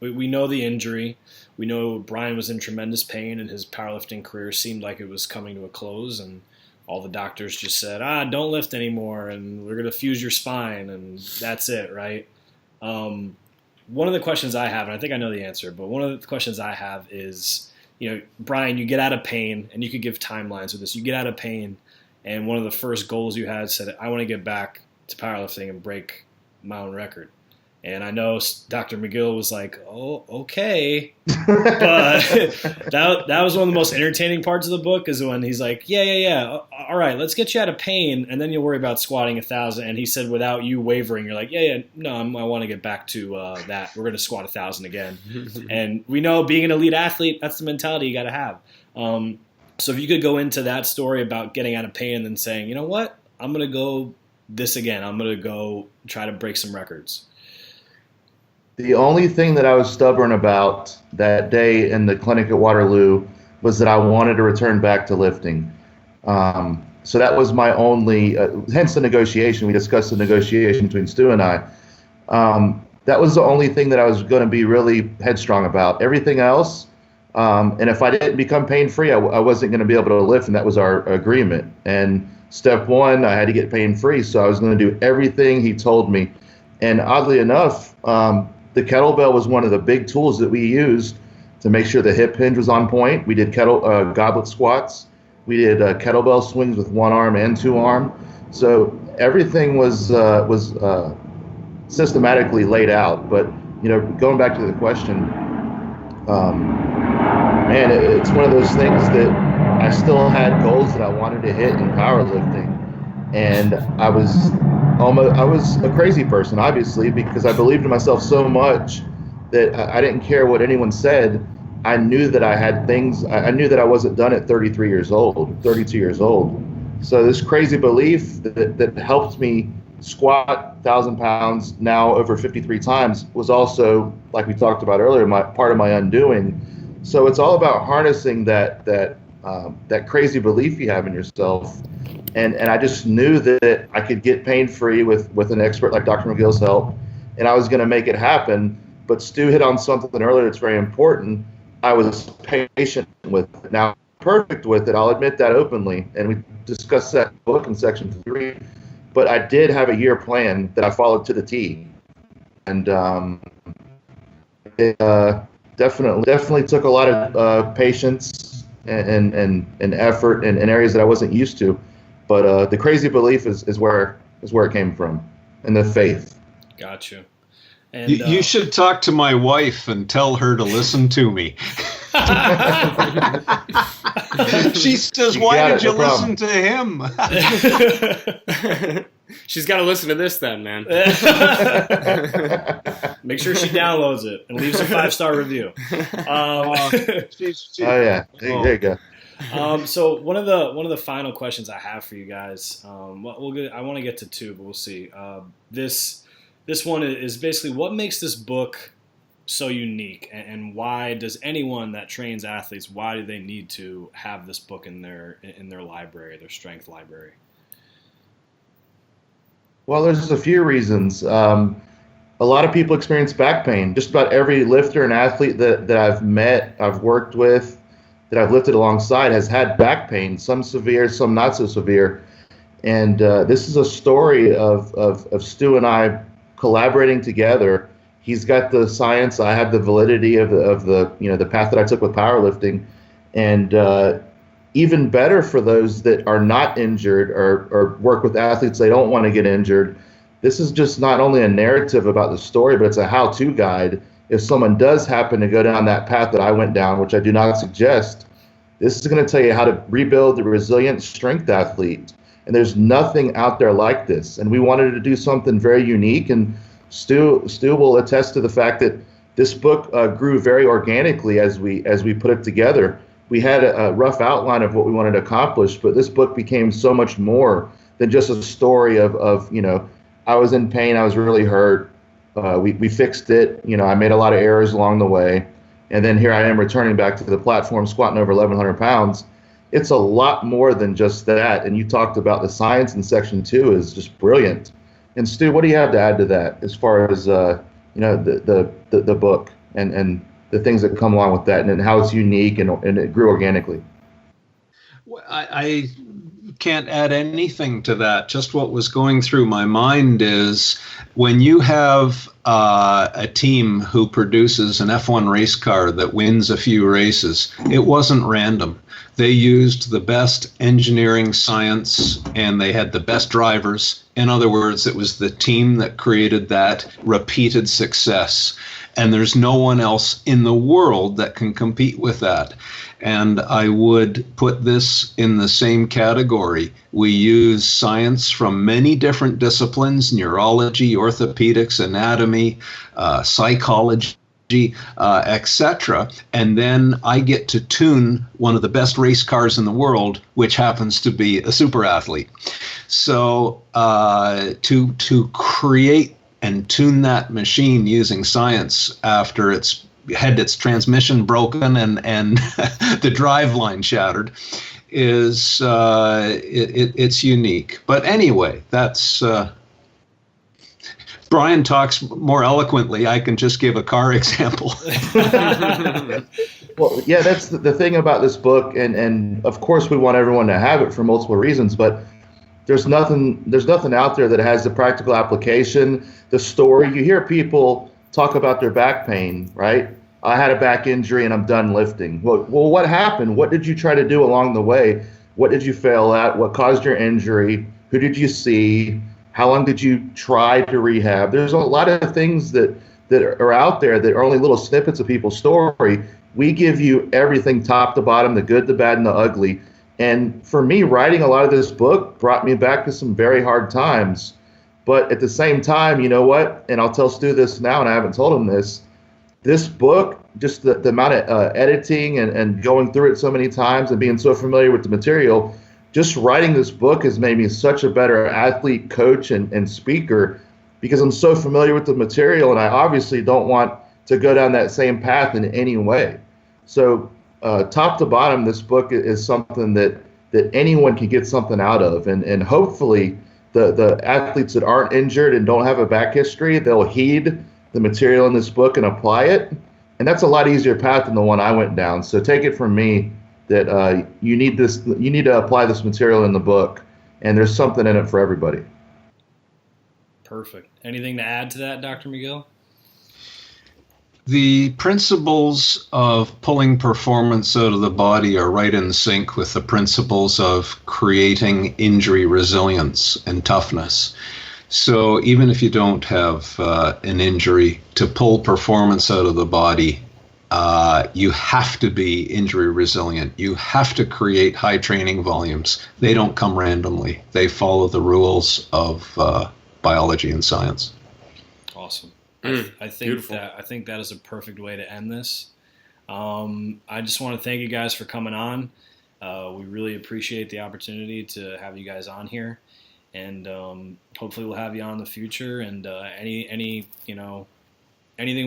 we know the injury. We know Brian was in tremendous pain, and his powerlifting career seemed like it was coming to a close, and all the doctors just said, don't lift anymore, and we're going to fuse your spine, and that's it, right? One of the questions I have, and I think I know the answer, but one of the questions I have is, Brian, you get out of pain, and you could give timelines with this. You get out of pain, and one of the first goals you had said, I want to get back to powerlifting and break my own record. And I know Dr. McGill was like, oh, okay. But that was one of the most entertaining parts of the book, is when he's like, yeah. All right, let's get you out of pain, and then you'll worry about squatting 1,000. And he said, without you wavering, you're like, no, I want to get back to that. We're going to squat 1,000 again. And we know, being an elite athlete, that's the mentality you got to have. So if you could go into that story about getting out of pain and then saying, you know what, I'm going to go this again. I'm going to go try to break some records. The only thing that I was stubborn about that day in the clinic at Waterloo was that I wanted to return back to lifting. So that was my only, hence the negotiation. We discussed the negotiation between Stu and I. That was the only thing that I was going to be really headstrong about. Everything else, and if I didn't become pain-free, I wasn't going to be able to lift, and that was our agreement. And step one, I had to get pain-free, so I was going to do everything he told me. And oddly enough, the kettlebell was one of the big tools that we used to make sure the hip hinge was on point. We did goblet squats. We did kettlebell swings with one arm and two arm. So everything was systematically laid out. But going back to the question, it's one of those things that I still had goals that I wanted to hit in powerlifting, and I was a crazy person, obviously, because I believed in myself so much that I didn't care what anyone said. I knew that I had things. I knew that I wasn't done at 32 years old. So this crazy belief that helped me squat 1,000 pounds now over 53 times was also, like we talked about earlier, part of my undoing. So it's all about harnessing that crazy belief you have in yourself. And I just knew that I could get pain-free with an expert like Dr. McGill's help, and I was going to make it happen. But Stu hit on something earlier that's very important. I was patient with it. Now, perfect with it, I'll admit that openly, and we discussed that book in section 3. But I did have a year plan that I followed to the T, and it definitely took a lot of patience and effort in areas that I wasn't used to. But the crazy belief is where it came from, and the faith. Got you. And, you should talk to my wife and tell her to listen to me. She says, "Why did you listen to him?" She's got to listen to this then, man. Make sure she downloads it and leaves a 5-star review. Oh yeah, there you go. So one of the final questions I have for you guys, I want to get to 2, but we'll see. This one is basically, what makes this book so unique, and why does anyone that trains athletes, why do they need to have this book in their library, their strength library? Well, there's a few reasons. A lot of people experience back pain. Just about every lifter and athlete that I've met, I've worked with, that I've lifted alongside has had back pain, some severe, some not so severe. And this is a story of Stu and I collaborating together. He's got the science, I have the validity of the path that I took with powerlifting. And even better for those that are not injured or work with athletes they don't want to get injured, this is just not only a narrative about the story, but it's a how-to guide. If someone does happen to go down that path that I went down, which I do not suggest, this is going to tell you how to rebuild the resilient strength athlete. And there's nothing out there like this. And we wanted to do something very unique. And Stu will attest to the fact that this book grew very organically as we put it together. We had a rough outline of what we wanted to accomplish, but this book became so much more than just a story of I was in pain, I was really hurt. We fixed it. I made a lot of errors along the way. And then here I am returning back to the platform, squatting over 1,100 pounds. It's a lot more than just that. And you talked about the science in section 2 is just brilliant. And Stu, what do you have to add to that as far as the book and the things that come along with that, and how it's unique and it grew organically? I can't add anything to that. Just what was going through my mind is when you have a team who produces an F1 race car that wins a few races, it wasn't random. They used the best engineering science and they had the best drivers. In other words, it was the team that created that repeated success. And there's no one else in the world that can compete with that. And I would put this in the same category. We use science from many different disciplines: neurology, orthopedics, anatomy, psychology, etc. And then I get to tune one of the best race cars in the world, which happens to be a super athlete. So to create and tune that machine using science after it's had its transmission broken and the drive line shattered is it's unique. But anyway, that's Brian talks more eloquently. I can just give a car example. Well, yeah, that's the thing about this book, and of course we want everyone to have it for multiple reasons, but there's nothing out there that has the practical application, the story. You hear people talk about their back pain, right? I had a back injury and I'm done lifting. Well, what happened? What did you try to do along the way? What did you fail at? What caused your injury? Who did you see? How long did you try to rehab? There's a lot of things that are out there that are only little snippets of people's story. We give you everything top to bottom, the good, the bad, and the ugly. And for me, writing a lot of this book brought me back to some very hard times. But at the same time, you know what? And I'll tell Stu this now, and I haven't told him this. This book, just the amount of editing and going through it so many times and being so familiar with the material, just writing this book has made me such a better athlete, coach, and speaker, because I'm so familiar with the material, and I obviously don't want to go down that same path in any way. So top to bottom, this book is something that anyone can get something out of. And hopefully the athletes that aren't injured and don't have a back history, they'll heed the material in this book and apply it. And that's a lot easier path than the one I went down. So take it from me that you need to apply this material in the book, and there's something in it for everybody. Perfect. Anything to add to that, Dr. McGill? The principles of pulling performance out of the body are right in sync with the principles of creating injury resilience and toughness. So even if you don't have an injury, to pull performance out of the body, you have to be injury resilient. You have to create high training volumes. They don't come randomly. They follow the rules of biology and science. Awesome. I think that is a perfect way to end this. I just want to thank you guys for coming on. We really appreciate the opportunity to have you guys on here, and hopefully we'll have you on in the future. And anything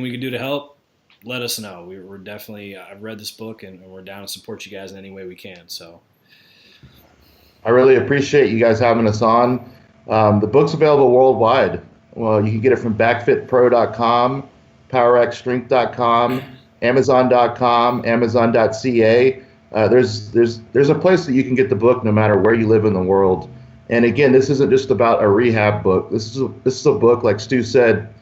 we can do to help, let us know. We're definitely, I've read this book, and we're down to support you guys in any way we can. So I really appreciate you guys having us on. The book's available worldwide. Well, you can get it from backfitpro.com, powerxstrength.com, amazon.com, amazon.ca. There's a place that you can get the book no matter where you live in the world. And again, this isn't just about a rehab book. This is a book, like Stu said,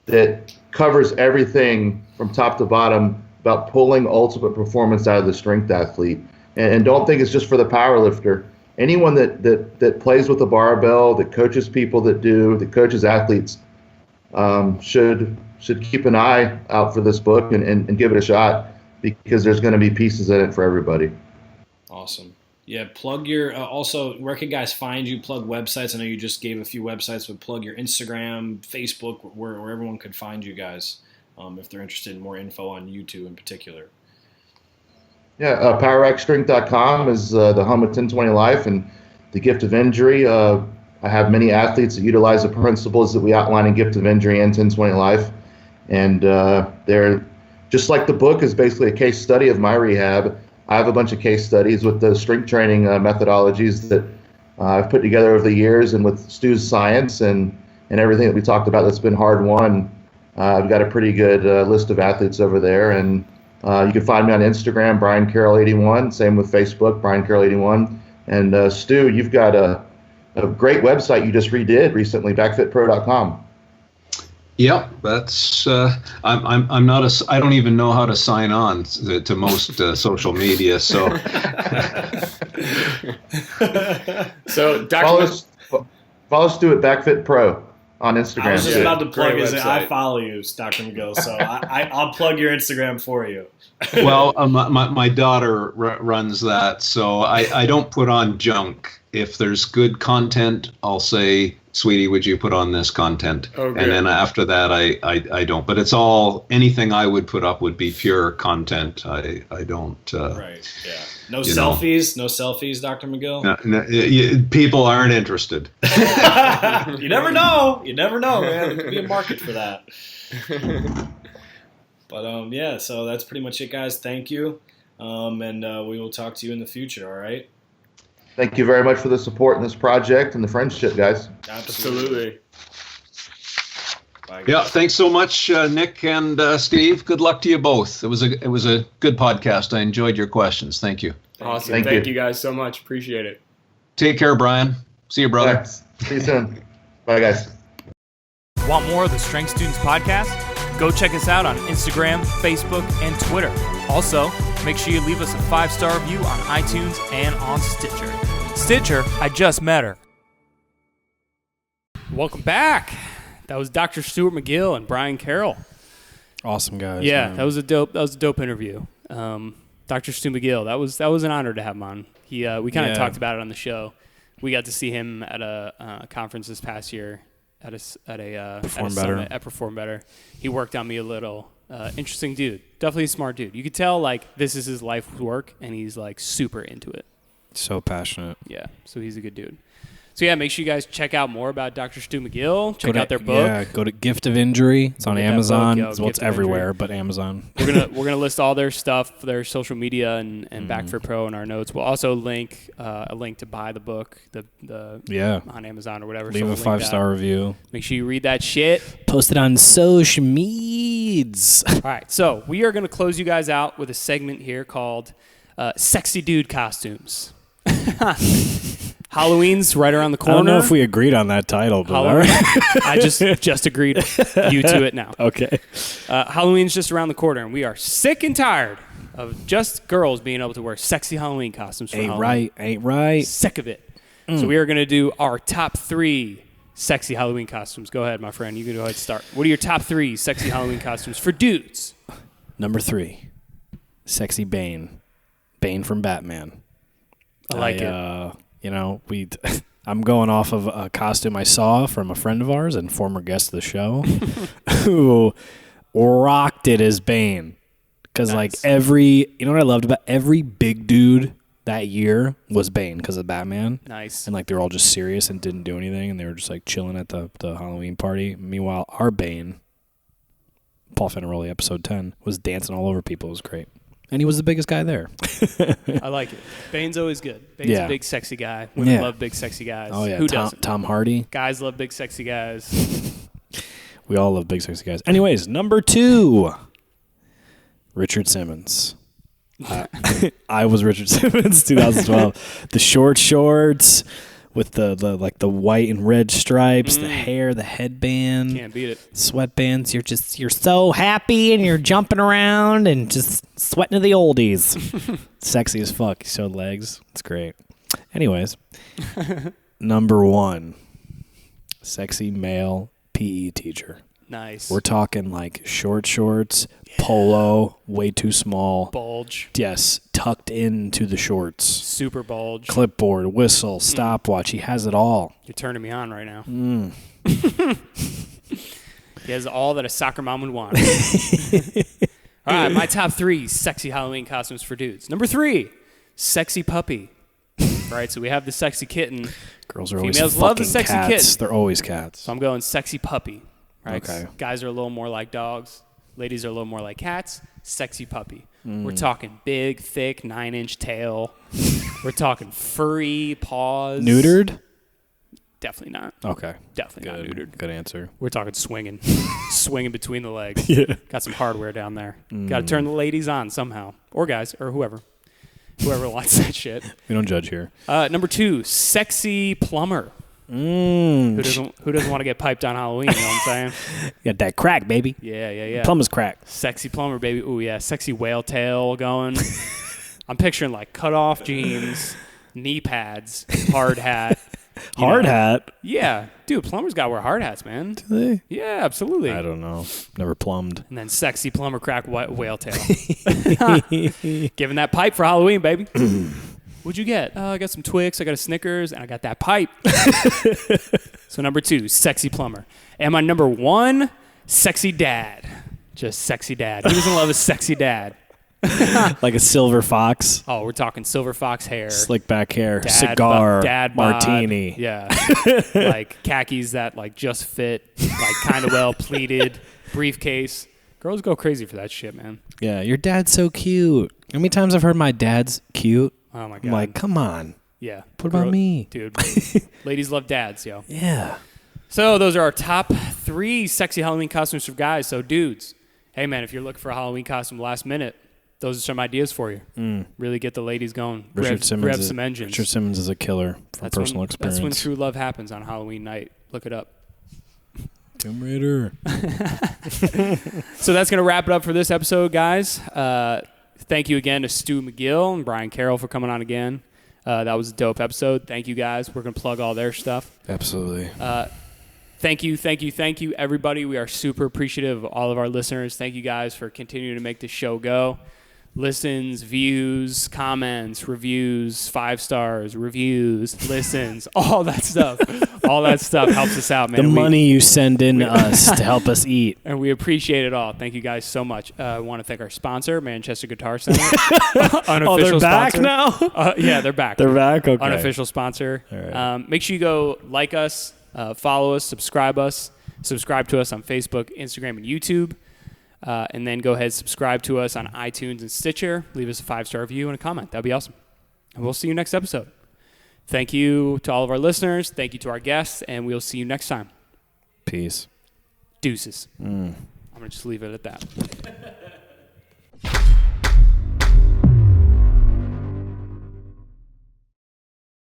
that covers everything from top to bottom about pulling ultimate performance out of the strength athlete. And don't think it's just for the power lifter. Anyone that plays with a barbell, that coaches people that coaches athletes, should keep an eye out for this book and give it a shot, because there's going to be pieces in it for everybody. Awesome. Yeah, plug your, also, where can guys find you? Plug websites. I know you just gave a few websites, but plug your Instagram, Facebook, where everyone could find you guys if they're interested in more info on you two in particular. Yeah, powerxstrength.com is the home of 1020 Life and the Gift of Injury. I have many athletes that utilize the principles that we outline in Gift of Injury and 1020 Life. And they're, just like the book is basically a case study of my rehab, I have a bunch of case studies with the strength training methodologies that I've put together over the years, and with Stu's science and everything that we talked about that's been hard won. I've got a pretty good list of athletes over there, and you can find me on Instagram, Brian Carroll 81. Same with Facebook, Brian Carroll 81. And Stu, you've got a great website you just redid recently, backfitpro.com. Yep, that's. I'm not I don't even know how to sign on to most social media. So. So Follow Stu at backfitpro on Instagram. I was just about to plug Great his. website. I follow you, Dr. McGill, so I'll plug your Instagram for you. Well, my daughter runs that, so I don't put on junk. If there's good content, I'll say, sweetie, would you put on this content? Okay. And then after that, I don't. But it's all, anything I would put up would be pure content. I don't. Right. Yeah. No selfies, Dr. McGill. People aren't interested. You never know, man. There could be a market for that. But yeah, so that's pretty much it, guys. Thank you, and we will talk to you in the future. All right. Thank you very much for the support in this project and the friendship, guys. Absolutely. Bye, guys. Yeah, thanks so much, Nick and Steve. Good luck to you both. It was a good podcast. I enjoyed your questions. Thank you. Awesome. Thank you guys so much. Appreciate it. Take care, Brian. See you, brother. Thanks. See you soon. Bye, guys. Want more of the Strength Students podcast? Go check us out on Instagram, Facebook, and Twitter. Also, make sure you leave us a 5-star review on iTunes and on Stitcher. Stitcher, I just met her. Welcome back. That was Dr. Stuart McGill and Brian Carroll. Awesome guys. Yeah, man. that was a dope interview. Dr. Stu McGill, that was an honor to have him on. We kind of talked about it on the show. We got to see him at a conference this past year at a summit at Perform Better. He worked on me a little. Interesting dude. Definitely a smart dude. You could tell like this is his life's work, and he's like super into it. So passionate. Yeah, so he's a good dude. So, yeah, make sure you guys check out more about Dr. Stu McGill. Check out their book. Yeah, go to Gift of Injury. It's on Amazon. It's everywhere, but Amazon. We're gonna list all their stuff, their social media, and Back for Pro in our notes. We'll also link a link to buy the book on Amazon or whatever. Leave a 5-star review. Make sure you read that shit. Post it on social medias. All right, so we are going to close you guys out with a segment here called Sexy Dude Costumes. Halloween's right around the corner. I don't know if we agreed on that title, but all right. I just agreed you to it now. Okay. Halloween's just around the corner, and we are sick and tired of just girls being able to wear sexy Halloween costumes for Halloween. Ain't right. Sick of it. So we are going to do our top 3 sexy Halloween costumes. Go ahead, my friend. You can go ahead and start. What are your top 3 sexy Halloween costumes for dudes? Number 3, sexy Bane. Bane from Batman. I like it. You know, I'm going off of a costume I saw from a friend of ours and former guest of the show who rocked it as Bane. Because, you know what I loved about every big dude that year was Bane because of Batman. Nice. And, they were all just serious and didn't do anything, and they were just, chilling at the Halloween party. Meanwhile, our Bane, Paul Fenaroli, episode 10, was dancing all over people. It was great. And he was the biggest guy there. I like it. Bane's always good. Bane's a big, sexy guy. Women love big, sexy guys. Oh, yeah. Who doesn't? Tom Hardy. Guys love big, sexy guys. We all love big, sexy guys. Anyways, number 2, Richard Simmons. I was Richard Simmons, 2012. The short shorts with the white and red stripes, the hair, the headband. Can't beat it. Sweatbands. You're so happy and you're jumping around and just sweating to the oldies. Sexy as fuck. He showed legs. It's great. Anyways, number 1, sexy male PE teacher. Nice. We're talking short shorts, polo, way too small. Bulge. Yes, tucked into the shorts. Super bulge. Clipboard, whistle, stopwatch. He has it all. You're turning me on right now. He has all that a soccer mom would want. All right, my top 3 sexy Halloween costumes for dudes. Number 3, sexy puppy. Right, so we have the sexy kitten. Girls are always Females love the sexy cats. kitten. They're always cats. So I'm going sexy puppy. Right? Okay. Guys are a little more like dogs. Ladies are a little more like cats. Sexy puppy. We're talking big, thick, 9-inch tail. We're talking furry paws. Neutered? Definitely not. Okay. Definitely not neutered. Good answer. We're talking swinging. Swinging between the legs. Yeah. Got some hardware down there. Got to turn the ladies on somehow. Or guys, or whoever. Whoever wants that shit. We don't judge here. Number 2, sexy plumber. Who doesn't want to get piped on Halloween, you know what I'm saying? Got that crack, baby. Yeah. Plumber's crack. Sexy plumber, baby. Ooh, yeah. Sexy whale tail going. I'm picturing cut off jeans, knee pads, hard hat. Hard hat? Yeah. Dude, plumbers got to wear hard hats, man. Do they? Yeah, absolutely. I don't know. Never plumbed. And then sexy plumber crack whale tail. Giving that pipe for Halloween, baby. What'd you get? I got some Twix, I got a Snickers, and I got that pipe. So number 2, sexy plumber. And my number 1, sexy dad. Just sexy dad. Who doesn't love a sexy dad? Like a silver fox. Oh, we're talking silver fox hair. Slick back hair. Cigar. Dad martini. Bod. Yeah. Khakis that just fit. Kind of well pleated. Briefcase. Girls go crazy for that shit, man. Yeah, your dad's so cute. How many times I've heard my dad's cute? Oh, my God. I'm like, come on. Yeah. What about me? Dude. Ladies love dads, yo. Yeah. So those are our top 3 sexy Halloween costumes for guys. So dudes, hey, man, if you're looking for a Halloween costume last minute, those are some ideas for you. Really get the ladies going. Rev some engines. Richard Simmons is a killer from personal experience. That's when true love happens on Halloween night. Look it up. Tomb Raider. So that's going to wrap it up for this episode, guys. Thank you again to Stu McGill and Brian Carroll for coming on again. That was a dope episode. Thank you, guys. We're going to plug all their stuff. Absolutely. Thank you, everybody. We are super appreciative of all of our listeners. Thank you, guys, for continuing to make this show go. listens, views, comments, reviews, 5 stars, reviews, listens, all that stuff. All that stuff helps us out, man. The money you send in us to help us eat. And we appreciate it all. Thank you guys so much. I want to thank our sponsor, Manchester Guitar Center. Oh, they're back sponsor. now? Yeah, they're back. They're back? Okay. Unofficial sponsor. All right. Make sure you go like us, follow us, subscribe to us on Facebook, Instagram, and YouTube. And then go ahead and subscribe to us on iTunes and Stitcher. Leave us a 5-star review and a comment. That'd be awesome. And we'll see you next episode. Thank you to all of our listeners. Thank you to our guests. And we'll see you next time. Peace. Deuces. I'm going to just leave it at that.